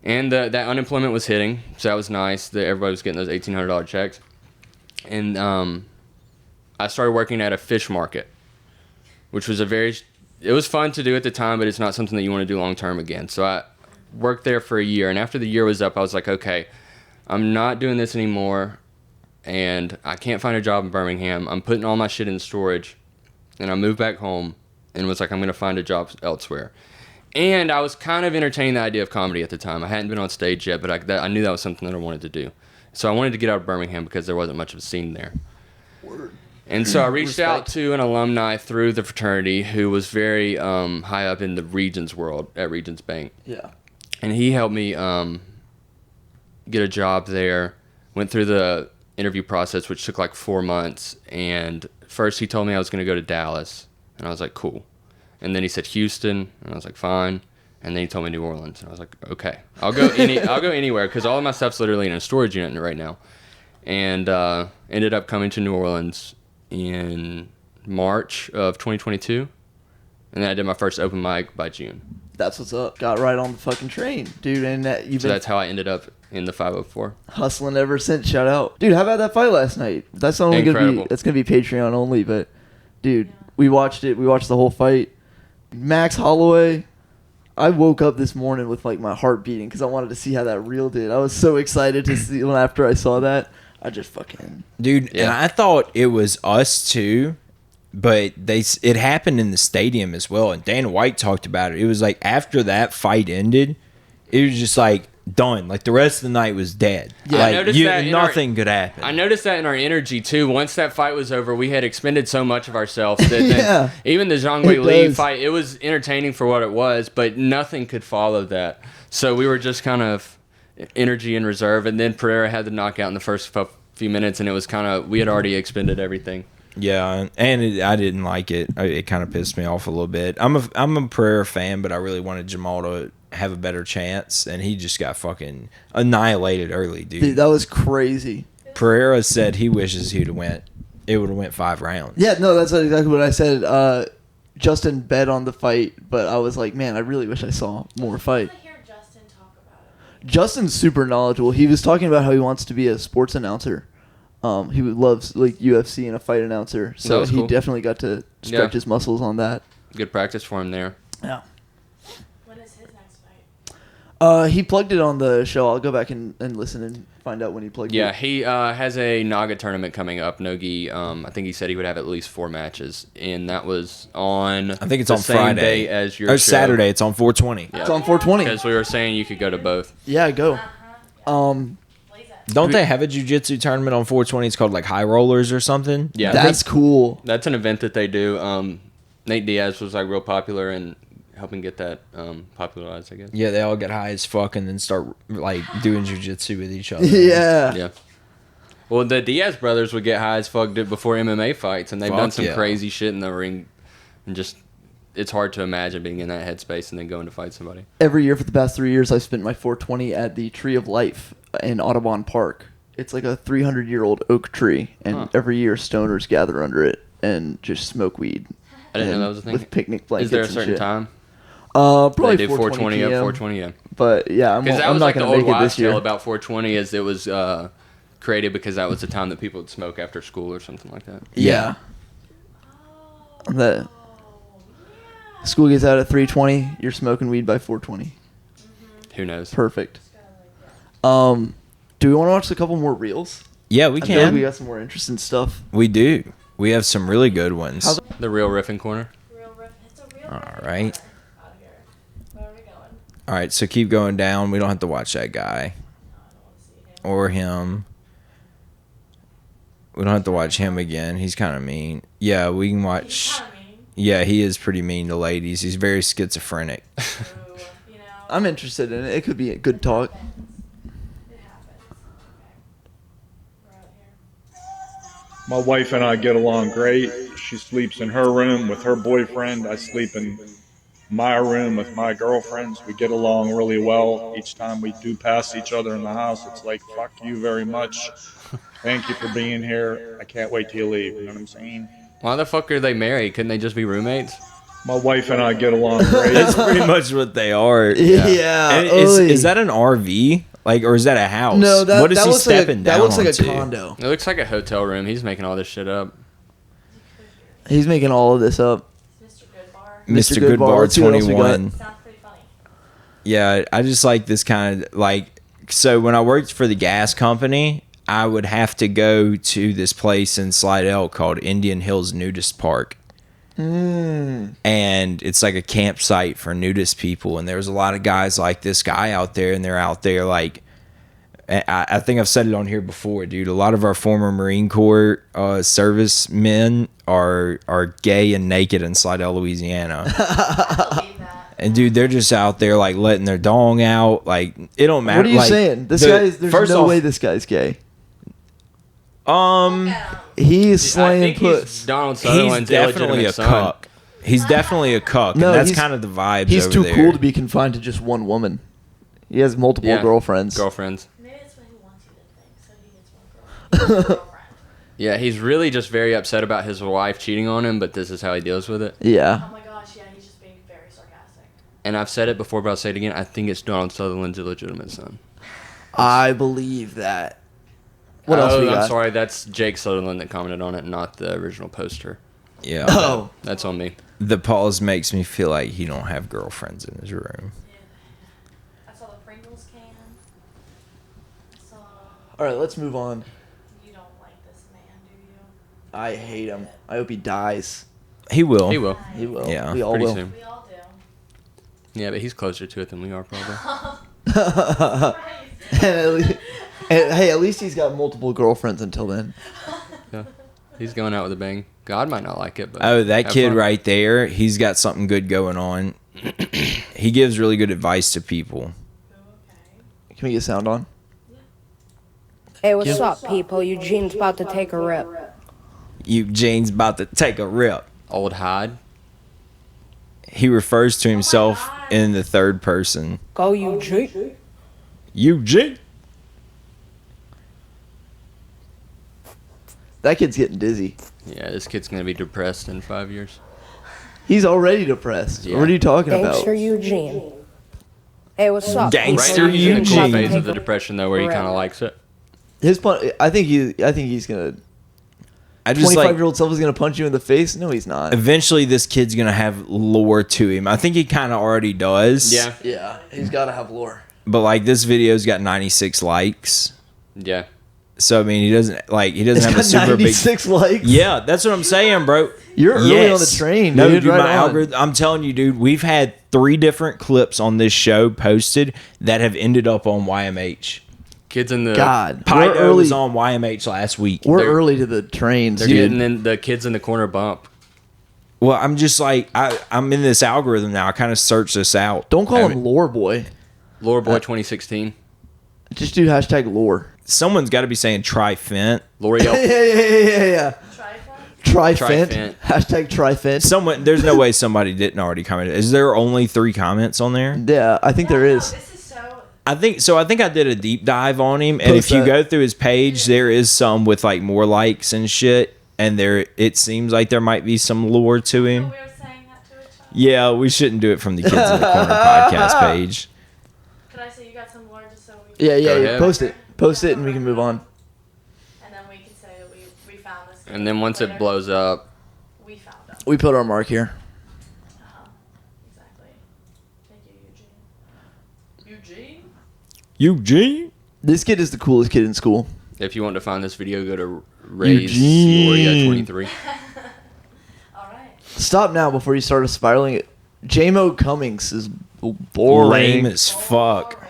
And that unemployment was hitting, so that was nice that everybody was getting those $1,800 checks. And I started working at a fish market, which was it was fun to do at the time, but it's not something that you want to do long term again. So I worked there for a year, and after the year was up, I was like, okay, I'm not doing this anymore, and I can't find a job in Birmingham. I'm putting all my shit in storage, and I moved back home and was like, I'm going to find a job elsewhere. And I was kind of entertaining the idea of comedy at the time. I hadn't been on stage yet, but I knew that was something that I wanted to do. So I wanted to get out of Birmingham because there wasn't much of a scene there. Word. And so I reached out to an alumni through the fraternity who was very high up in the Regions world at Regions Bank. Yeah. And he helped me get a job there. Went through the interview process, which took like 4 months. And first he told me I was going to go to Dallas. And I was like, cool. And then he said Houston, and I was like, fine. And then he told me New Orleans, and I was like, okay, I'll go anywhere because all of my stuff's literally in a storage unit right now. And ended up coming to New Orleans in March of 2022, and then I did my first open mic by June. That's what's up. Got right on the fucking train, dude. And So that's how I ended up in the 504. Hustling ever since. Shout out, dude. How about that fight last night? That's only Incredible. That's gonna be Patreon only, but dude, we watched it. We watched the whole fight. Max Holloway, I woke up this morning with like my heart beating because I wanted to see how that reel did. I was so excited to see when after I saw that. I just fucking Dude, Yeah. and I thought it was us too, but it happened in the stadium as well. And Dana White talked about it. It was like after that fight ended, it was just like done. Like the rest of the night was dead. Yeah, I like noticed that in nothing could happen. I noticed that in our energy too. Once that fight was over, we had expended so much of ourselves that Yeah. even the Zhang Wei It Li does. fight, it was entertaining for what it was, but nothing could follow that. So we were just kind of energy in reserve, and then Pereira had the knockout in the first few minutes, and it was kind of we had already expended everything. Yeah, and I didn't like it. It kind of pissed me off a little bit. I'm a Pereira fan, but I really wanted Jamal to have a better chance, and he just got fucking annihilated early, dude, that was crazy. Pereira said he wishes he'd have went. It would have went 5 rounds. Yeah, no, that's exactly what I said. Justin bet on the fight, but I was like, man, I really wish I saw more fight. I hear Justin talk about Justin's super knowledgeable. He was talking about how he wants to be a sports announcer. He loves like UFC and a fight announcer. So he cool. definitely got to stretch his muscles on that. Good practice for him there. Yeah. When is his next fight? He plugged it on the show. I'll go back and listen and find out when he plugged it. Yeah, he has a Naga tournament coming up. Nogi, I think he said he would have at least 4 matches, and that was on. I think it's the on same Friday day as your or show. Saturday. It's on 420. It's on 420. Because we were saying you could go to both. Yeah, go. Blaze it. Don't they have a jiu-jitsu tournament on 420? It's called like High Rollers or something. Yeah, That's cool. that's an event that they do. Nate Diaz was like real popular and helping get that popularized, I guess. Yeah, they all get high as fuck and then start like doing jiu-jitsu with each other. Yeah. Yeah. Well, the Diaz brothers would get high as fuck before MMA fights, and they've done some crazy shit in the ring, and just it's hard to imagine being in that headspace and then going to fight somebody. Every year for the past 3 years, I've spent my 420 at the Tree of Life in Audubon Park. It's like a 300-year-old oak tree, and every year stoners gather under it and just smoke weed. I didn't know that was a thing. With picnic blankets. Is there a and certain shit. time? Probably They do 420 PM. up, 420 yeah. But yeah, Because that I'm was not like the going to old make it wives' this year. tale about 420 is it was created because that was the time that people would smoke after school or something like that. Yeah. That school gets out at 3:20. You're smoking weed by 4:20. Who knows? Perfect. Do we want to watch a couple more reels? Yeah, we I feel like can. we got some more interesting stuff. We do. We have some really good ones. The real riffing corner. Real riff. It's a real All riff right. out here. Where are we going? All right, so keep going down. We don't have to watch that guy or him. We don't have to watch him again. He's kind of mean. Yeah, we can watch. He's kinda mean. Yeah, he is pretty mean to ladies. He's very schizophrenic. Ooh, you know. I'm interested in it. It could be a good talk. It happens. Okay. We're out here. My wife and I get along great. She sleeps in her room with her boyfriend. I sleep in my room with my girlfriends. We get along really well. Each time we do pass each other in the house, it's like, fuck you very much. Thank you for being here. I can't wait till you leave. You know what I'm saying? Why the fuck are they married? Couldn't they just be roommates? My wife and I get along great. That's pretty much what they are. Yeah. And oy. is that an RV? Like, or is that a house? No, that, what is that he looks like stepping that down looks like a onto? condo. It looks like a hotel room. He's making all this shit up. He's making all of this up. Mr. Goodbar. Mr. Goodbar, Goodbar let's see what else we got. 21. Sounds pretty funny. Yeah, I just like this kind of like. So when I worked for the gas company, I would have to go to this place in Slidell called Indian Hills Nudist Park. And it's like a campsite for nudist people. And there's a lot of guys like this guy out there, and they're out there like. I think I've said it on here before, dude. A lot of our former Marine Corps servicemen are gay and naked in Slidell, Louisiana. I believe that. And dude, they're just out there like letting their dong out. Like it don't matter. What are you like, saying? This guy is. There's first no off, way this guy's gay. Yeah. He's I slaying think he's puss. Donald he's Sutherland's definitely a illegitimate son. cuck. He's definitely a cuck, No, and that's he's- kind of the vibes. He's over too there. cool to be confined to just one woman. He has multiple Yeah. girlfriends. Girlfriends. Maybe that's what he wants you to think, so he gets one girl. Girlfriend. Yeah, he's really just very upset about his wife cheating on him, but this is how he deals with it. Yeah. Oh my gosh, yeah, he's just being very sarcastic. And I've said it before, but I'll say it again. I think it's Donald Sutherland's illegitimate son. I believe that. What else we got? I'm sorry, that's Jake Sutherland that commented on it, not the original poster. Yeah. Oh. That's on me. The pause makes me feel like he don't have girlfriends in his room. I saw the Pringles can. I saw. All right, let's move on. You don't like this man, do you? I hate him. I hope he dies. He will. He will. He will. Yeah. We all Pretty will. soon. We all do. Yeah, but he's closer to it than we are, probably. Right. And hey, at least he's got multiple girlfriends until then. Yeah. He's going out with a bang. God might not like it, but Oh, that have kid fun. right there, he's got something good going on. He gives really good advice to people. Okay. Can we get sound on? Hey, what's up, people? Eugene's about to take a rip. Eugene's about to take a rip. Old Hyde. He refers to himself in the third person. Go, Eugene. Eugene. That kid's getting dizzy. Yeah, this kid's going to be depressed in 5 years. He's already depressed. Yeah. What are you talking Thanks about? for Eugene. Hey, what's up? Gangster Right now, he's in the cool Eugene. phase of the depression though, where he kind of likes it. His punch. I think he's gonna. I just like 25-year-old self is gonna punch you in the face. No, he's not. eventually this kid's gonna have lore to him. I think he kind of already does. Yeah, Yeah, he's gotta have lore. But like this video's got 96 likes. yeah. So I mean he doesn't have a It's got super big 96 likes. Yeah, that's what I'm saying, bro. You're early on the train, No, dude. Right my on. algorithm. I'm telling you, dude. We've had 3 different clips on this show posted that have ended up on YMH. Kids in the God, we're Pido early. was on YMH last week. We're They're- early to the trains, they're dude. getting in the kids in the corner bump. Well, I'm just like I'm in this algorithm now. I kind of search this out. Don't call I him mean, lore boy. Lore Boy 2016. Just do hashtag lore. Someone's got to be saying Trifent. L'Oreal. Yeah. Trifon? Trifent. Trifent. Hashtag Trifent. Someone. There's no way somebody didn't already comment. Is there only 3 comments on there? Yeah, I think there is. This is so. I think so. I think I did a deep dive on him, and Post if you that. go through his page, there is some with like more likes and shit. And there, it seems like there might be some lore to So him. we were saying that to each other. Yeah, we shouldn't do it from the Kids in the Corner podcast page. Could I say you got some lore just so we Yeah, Go ahead. Post it, and we can move on. And then we can say that we found this. And then once it later. blows up, We found it. We put our mark here. Exactly. Thank you, Eugene. Eugene? This kid is the coolest kid in school. if you want to find this video, go to Ray's Eugene. Eoria 23. All right. Stop now before you start spiraling it. J-Mo Cummings is boring. Lame as fuck. Boring.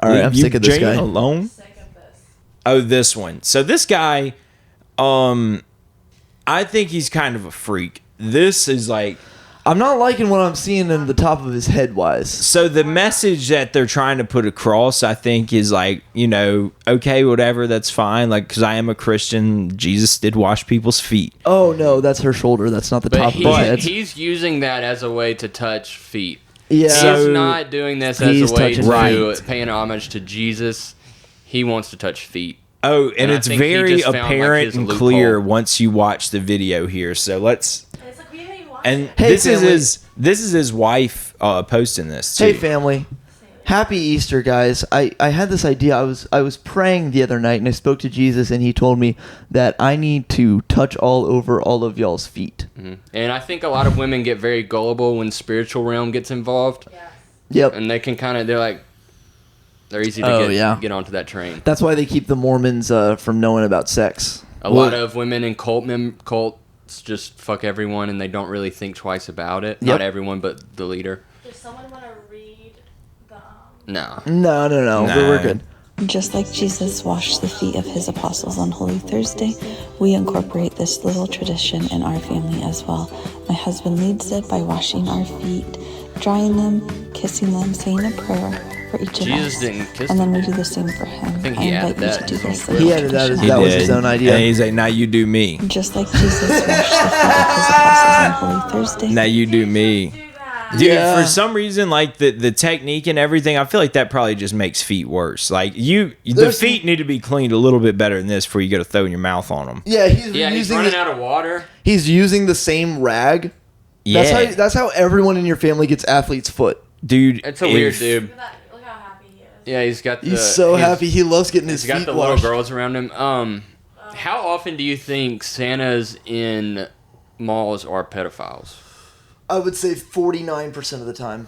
All right, I'm Leave sick of this Eugene guy. alone. Sick of this. Oh, this one. So this guy, I think he's kind of a freak. This is like, I'm not liking what I'm seeing in the top of his head wise. so the message that they're trying to put across, I think, is like, you know, okay, whatever, that's fine. Like, because I am a Christian, Jesus did wash people's feet. Oh no, that's her shoulder. That's not the But top of his head. he's using that as a way to touch feet. Yeah. He's not doing this He's as a way touching to Right. paying homage to Jesus. He wants to touch feet. Oh, and And I it's think he very just found, like, apparent his and loophole. clear once you watch the video here. So let's, And it's like we haven't even watched and it. Hey, this family. is his wife posting this too. Hey family. Happy Easter, guys. I had this idea. I was praying the other night and I spoke to Jesus and he told me that I need to touch all over all of y'all's feet. And I think a lot of women get very gullible when spiritual realm gets involved. Yes. Yep. And they can kind of, they're easy to Oh, yeah. get onto that train. That's why they keep the Mormons from knowing about sex. A lot of women in cults just fuck everyone and they don't really think twice about it. Yep. Not everyone, but the leader. Does someone want to read the? No. No. Nah. We're good. Just like Jesus washed the feet of his apostles on Holy Thursday, we incorporate this little tradition in our family as well. My husband leads it by washing our feet, drying them, kissing them, saying a prayer for each of Jesus us. didn't kiss and then them. we do the same for him. I think he added invite you that to do in his this own little He added that as- tradition. that was his own idea. And he's like, now you do me. Just like Jesus washed the feet of his apostles on Holy Thursday. Now you do me. Do that. Dude, Yeah. for some reason, like the technique and everything, I feel like that probably just makes feet worse. Like the There's- feet need to be cleaned a little bit better than this before you go to throwing your mouth on them. Yeah, he's Yeah, he's using running out of water. he's using the same rag. Yeah, That's how everyone in your family gets athlete's foot. dude. It's a weird if- dude. Look at that. Look how happy he is. Yeah, he's got the... He's so happy. He loves getting his He's got feet the little washed. girls around him. How often do you think Santas in malls are pedophiles? I would say 49% of the time.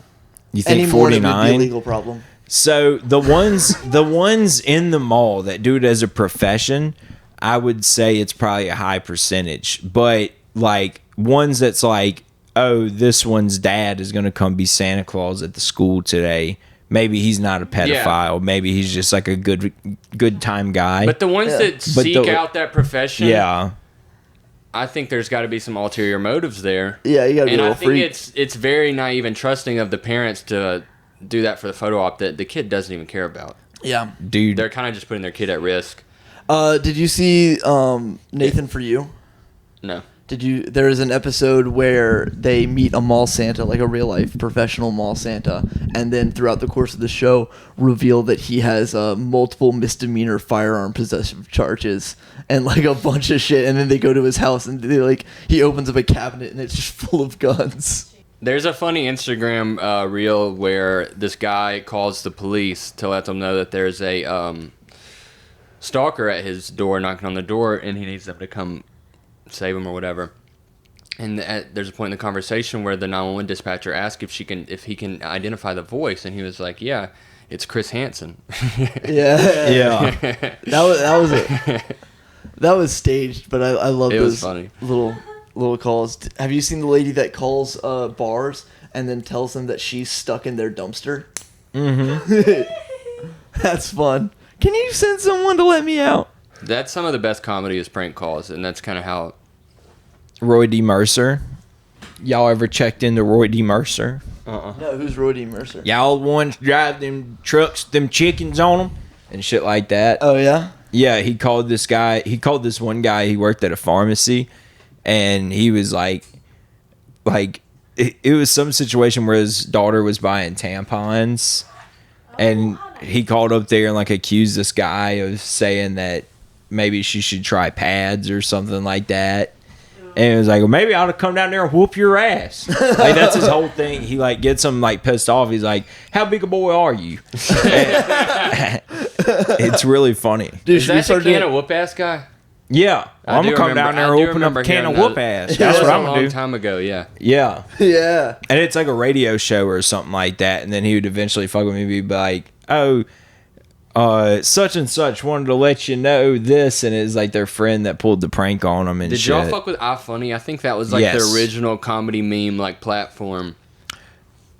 You think Any more, it would be a 49? legal problem. So the ones in the mall that do it as a profession, I would say it's probably a high percentage. But like ones that's like, oh, this one's dad is gonna come be Santa Claus at the school today. Maybe he's not a pedophile. Maybe he's just like a good time guy. But the ones Yeah. that But seek the- out that profession, yeah. I think there's got to be some ulterior motives there. Yeah, you gotta be And a I little think freak. it's very naive and trusting of the parents to do that for the photo op that the kid doesn't even care about. Yeah. Dude, They're kind of just putting their kid at risk. Did you see Nathan For You? No. There is an episode where they meet a mall Santa, like a real life professional mall Santa, and then throughout the course of the show reveal that he has multiple misdemeanor firearm possession charges and like a bunch of shit, and then they go to his house and he opens up a cabinet and it's just full of guns. There's a funny Instagram reel where this guy calls the police to let them know that there's a stalker at his door knocking on the door, and he needs them to come save him or whatever. And there's a point in the conversation where the 911 dispatcher asks if he can identify the voice, and he was like, "Yeah, it's Chris Hansen." Yeah. That was staged, but I love It those was funny. little calls. Have you seen the lady that calls bars and then tells them that she's stuck in their dumpster? Mm-hmm. That's fun. Can you send someone to let me out? That's some of the best comedy is prank calls, and that's kind of how. Roy D. Mercer. Y'all ever checked into Roy D. Mercer? No, who's Roy D. Mercer? Y'all ones drive them trucks, them chickens on them, and shit like that. Oh yeah. Yeah, he called this one guy. He worked at a pharmacy, and he was like it was some situation where his daughter was buying tampons, and he called up there and like accused this guy of saying that maybe she should try pads or something like that. And it was like, well, maybe I ought to come down there and whoop your ass. Like, that's his whole thing. He, like, gets him, like, pissed off. He's like, how big a boy are you? It's really funny. Dude, Is that the can of whoop ass guy? Yeah. I'm going to come down there and open up a can of whoop ass. That's what I'm going to do. A long time ago, yeah. Yeah. Yeah. And it's like a radio show or something like that. And then he would eventually fuck with me and be like, oh, such and such wanted to let you know this, and it's like their friend that pulled the prank on them and Did shit. y'all fuck with iFunny? I think that was like the original comedy meme like platform.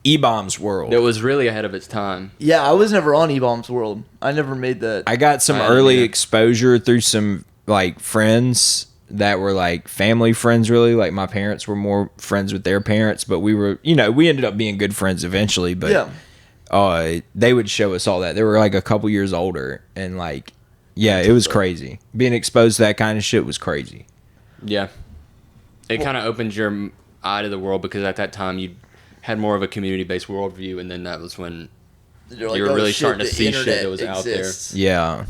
E-Bomb's World. That was really ahead of its time. Yeah, I was never on E-Bomb's World. I never made that. I got some early exposure through some like friends that were like family friends, really. Like my parents were more friends with their parents, but we were, we ended up being good friends eventually. But yeah. They would show us all that. They were like a couple years older, and like, yeah, it was crazy. Being exposed to that kind of shit was crazy. Yeah, it kind of opened your eye to the world because at that time you had more of a community-based worldview, and then that was when you were really starting to see shit that was exists. out there. Yeah,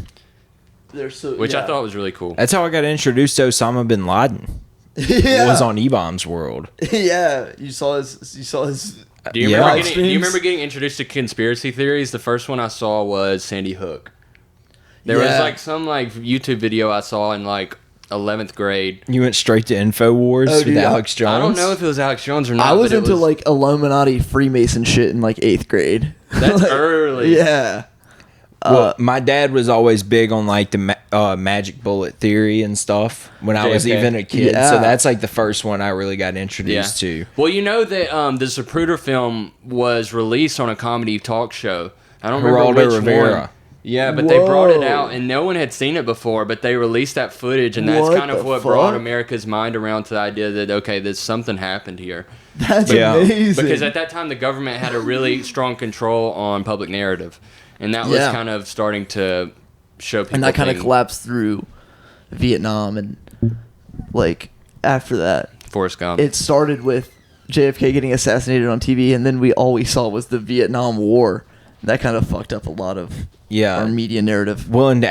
which I thought was really cool. That's how I got introduced to Osama bin Laden. Yeah, was on E-Bomb's World. Yeah, you saw his. Do you remember getting introduced to conspiracy theories? The first one I saw was Sandy Hook. There was like some like YouTube video I saw in like 11th grade. You went straight to InfoWars with Alex Jones? I don't know if it was Alex Jones or not. I was into like Illuminati Freemason shit in like 8th grade. That's early. Yeah. Well, my dad was always big on like the magic bullet theory and stuff when I was even a kid. Yeah. So that's like the first one I really got introduced to. Well, you know that the Zapruder film was released on a comedy talk show. I don't remember which Rivera. one. Yeah, but they brought it out, and no one had seen it before, but they released that footage, and that's kind of what brought America's mind around to the idea that, okay, there's something happened here. That's amazing. Because at that time, the government had a really strong control on public narrative, and that was kind of starting to show people. And that kind of collapsed through Vietnam, and like after that, Forrest Gump. It started with JFK getting assassinated on TV, and then all we saw was the Vietnam War. That kind of fucked up a lot of our media narrative. Well, and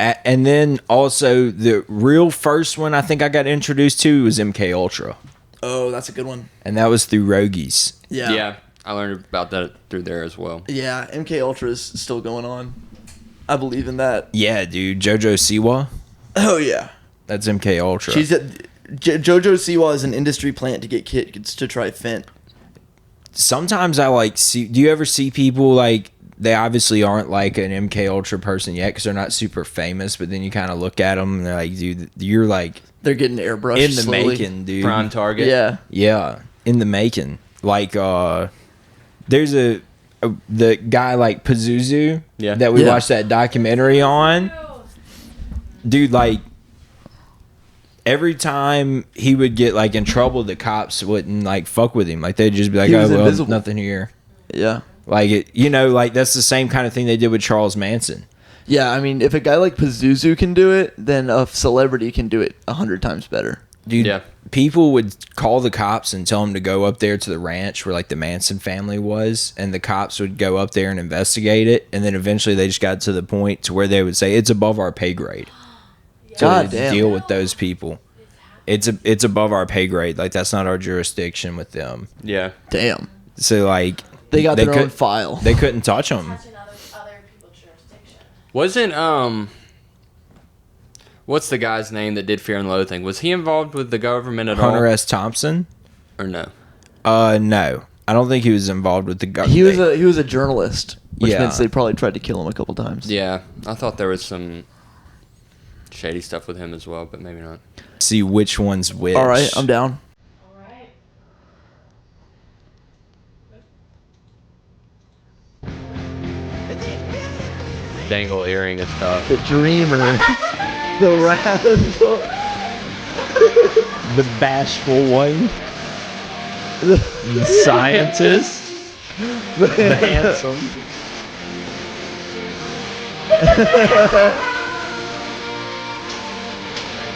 then also the real first one I think I got introduced to was MK Ultra. Oh, that's a good one. And that was through Rogies. Yeah, I learned about that through there as well. Yeah, MK Ultra is still going on. I believe in that. Yeah, dude. JoJo Siwa. Oh, yeah. That's MK Ultra. JoJo Siwa is an industry plant to get kids to try Fent. Sometimes I like see. Do you ever see people like? They obviously aren't like an MK Ultra person yet because they're not super famous. But then you kind of look at them and they're like, dude, you're like they're getting airbrushed in the slowly. making, dude. Prime target. Yeah, in the making. Like, there's the guy like PAZUZU that we watched that documentary on. Dude, like every time he would get like in trouble, the cops wouldn't like fuck with him. Like they'd just be like, "Oh, well, invisible. Nothing here." Yeah. Like, like that's the same kind of thing they did with Charles Manson. Yeah, I mean, if a guy like PAZUZU can do it, then a celebrity can do it 100 times better. Dude, people would call the cops and tell them to go up there to the ranch where, like, the Manson family was, and the cops would go up there and investigate it, and then eventually they just got to the point to where they would say, it's above our pay grade to deal with those people. It's above our pay grade. Like, that's not our jurisdiction with them. Yeah. Damn. So like They got their own could- file. They couldn't touch them. Touching other people's jurisdiction. Wasn't what's the guy's name that did Fear and Loathing? Was he involved with the government at Hunter all? S. Thompson? Or no? No. I don't think he was involved with the government. He was a journalist, which Yeah. means they probably tried to kill him a couple times. Yeah, I thought there was some shady stuff with him as well, but maybe not. See which one's which. All right, I'm down. All right. Dangle earring is tough. The dreamer. The rascal. The bashful one. The scientist. The handsome.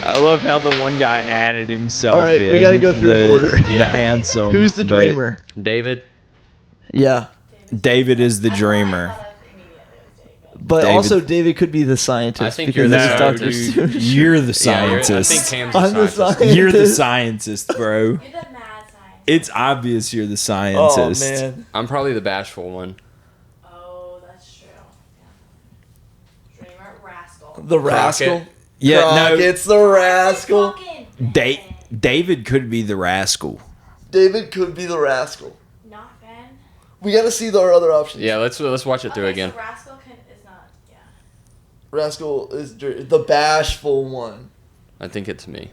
I love how the one guy added himself. All right, we gotta go through the, order. The handsome. Who's the but- dreamer? David? Yeah. David is the dreamer. But David. Also, David could be the scientist. I think because you're this the is No, Dr. dude, Seuss. you're the Yeah, I scientist. think Cam's I'm the the scientist. scientist. You're the scientist, bro. You're the mad scientist. It's obvious you're the Oh scientist. man. I'm probably the bashful one. Oh, that's true. Yeah. Dreamer, rascal. The rascal. Yeah, Crockett's the rascal. Fucking David could be the rascal. David could be the rascal. Not Ben. We gotta see our other options. Yeah, let's watch it through Okay, again. So rascal is not. Yeah. Rascal is the bashful one. I think it's me.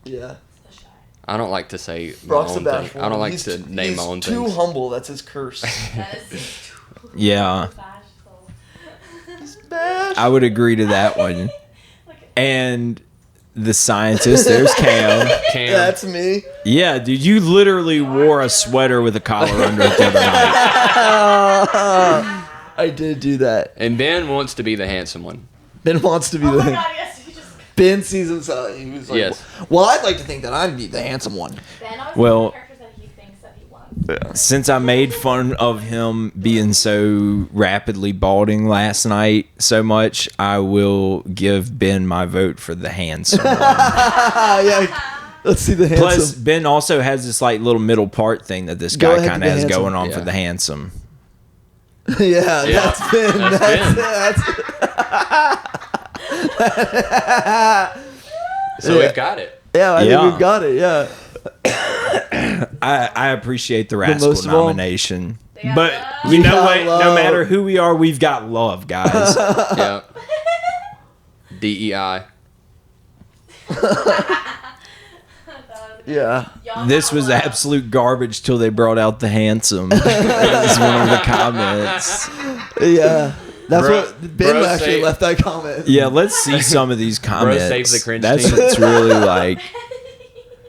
Yeah. It's the shy. I don't like to say my Brock's the own thing. bashful I don't one. like He's to too- name my own He's too things. humble. That's his curse. That is Yeah, bashful. I would agree to that one. Look at And the scientist, there's Cam. Cam. That's me. Yeah, dude, you literally wore a sweater with a collar under it the other night. I did do that. And Ben wants to be the handsome one. Ben wants to be Oh my the. god, yes, he just. Ben sees himself. He was like, Yes. "Well, I'd like to think that I'd be the handsome one." Ben always Well- has characters that he thinks that he wants. Since I made fun of him being so rapidly balding last night so much, I will give Ben my vote for the handsome one. Yeah. Let's see the handsome. Plus, Ben also has this like little middle part thing that this Go guy ahead kind to of the has handsome. going on for Yeah. the handsome. yeah, Yeah, that's Ben. that's So Yeah. we've got it. Yeah, I Yeah. think we've got it. Yeah. I appreciate the rascal most of all- nomination. They got But love. you We know got what? No love. matter who we are, we've got love, guys. Yeah. DEI. Yeah. Y'all This got was love. absolute garbage till they brought out the handsome. That was one of the comments. Yeah. That's Bro- what Ben bro actually say- left that comment. Yeah, let's see some of these comments. save the cringe That's team. what's really like.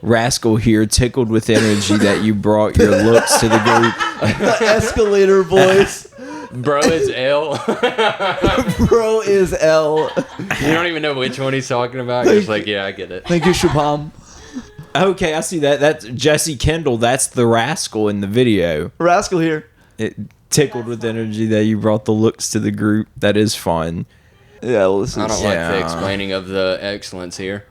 Rascal here, tickled with energy that you brought your looks to the group. The escalator voice. Bro is L. Bro is L. You don't even know which one he's talking about. You're just like, yeah, I get it. Thank you, Shubham. Okay, I see that. That's Jesse Kendall. That's the rascal in the video. Rascal here. It tickled with energy that you brought the looks to the group. That is fun. Yeah, well, this is. I don't like the Yeah. explaining of the excellence here.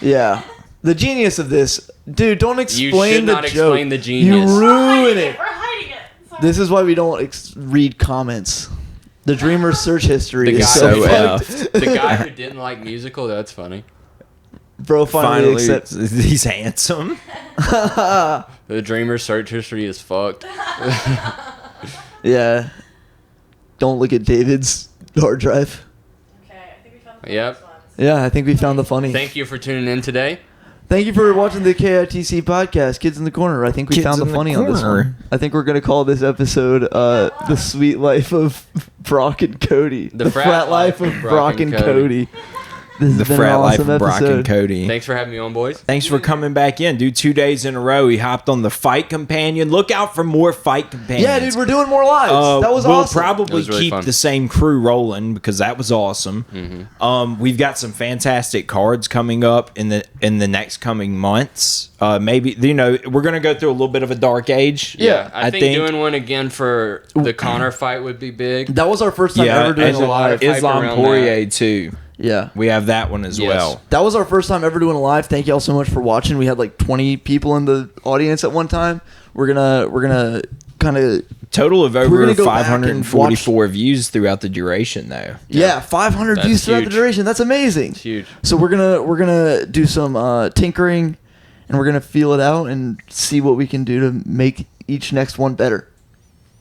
Yeah. The genius of this. Dude, don't explain should the not joke. explain the genius. You We're hiding ruin it. it. We're hiding it. Sorry. This is why we don't read comments. The Dreamer's search history The is guy so who- fucked. The guy who didn't like musical, that's funny. Bro finally Finally, accepts. he's handsome. The dreamer's search history is fucked. Yeah. Don't look at David's hard drive. Okay, I think we found the Yep. first ones. Yeah, I think we found the funny. Thank you for tuning in today. Thank you for watching the KITC podcast, Kids in the Corner. I think we Kids found the in the funny on this Corner. one. I think we're going to call this episode The Sweet Life of Brock and Cody. The Frat Life of Brock and Cody. This has The been an frat life awesome of Brock and episode. Cody. Thanks for having me on, boys. Thanks for coming back in, dude. 2 days in a row, he hopped on the Fight Companion. Look out for more Fight Companions. Yeah, dude, we're doing more lives. That was we'll awesome. probably That was really keep fun. the same crew rolling because that was awesome. We've got some fantastic cards coming up in the next coming months. Maybe we're gonna go through a little bit of a dark age. Yeah, I think doing one again for the Connor fight would be big. That was our first time ever doing and a live. hype Islam around Poirier too. Yeah. We have that one as Yes. well. That was our first time ever doing a live. Thank y'all so much for watching. We had like 20 people in the audience at one time. We're gonna kind of Total of We're over gonna go back and 544 views throughout the duration, though. 500 That's views throughout the huge. duration. That's amazing. It's huge. So we're gonna do some tinkering, and we're gonna feel it out and see what we can do to make each next one better.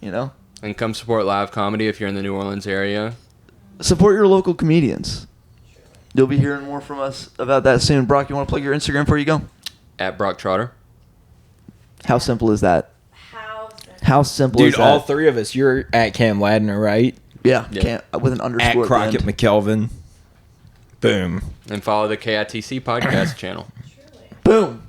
You know, And come support live comedy if you're in the New Orleans area. support your local comedians. You'll be hearing more from us about that soon. Brock, you want to plug your Instagram before you go? At Brock Trotter. How simple is that? How How simple Dude, is that? all three of us, you're at Cam Ladner, right? Yeah, Yeah. Can't, with an At underscore at Crockett the end. McKelvin. Boom. And follow the KITC podcast channel. Boom.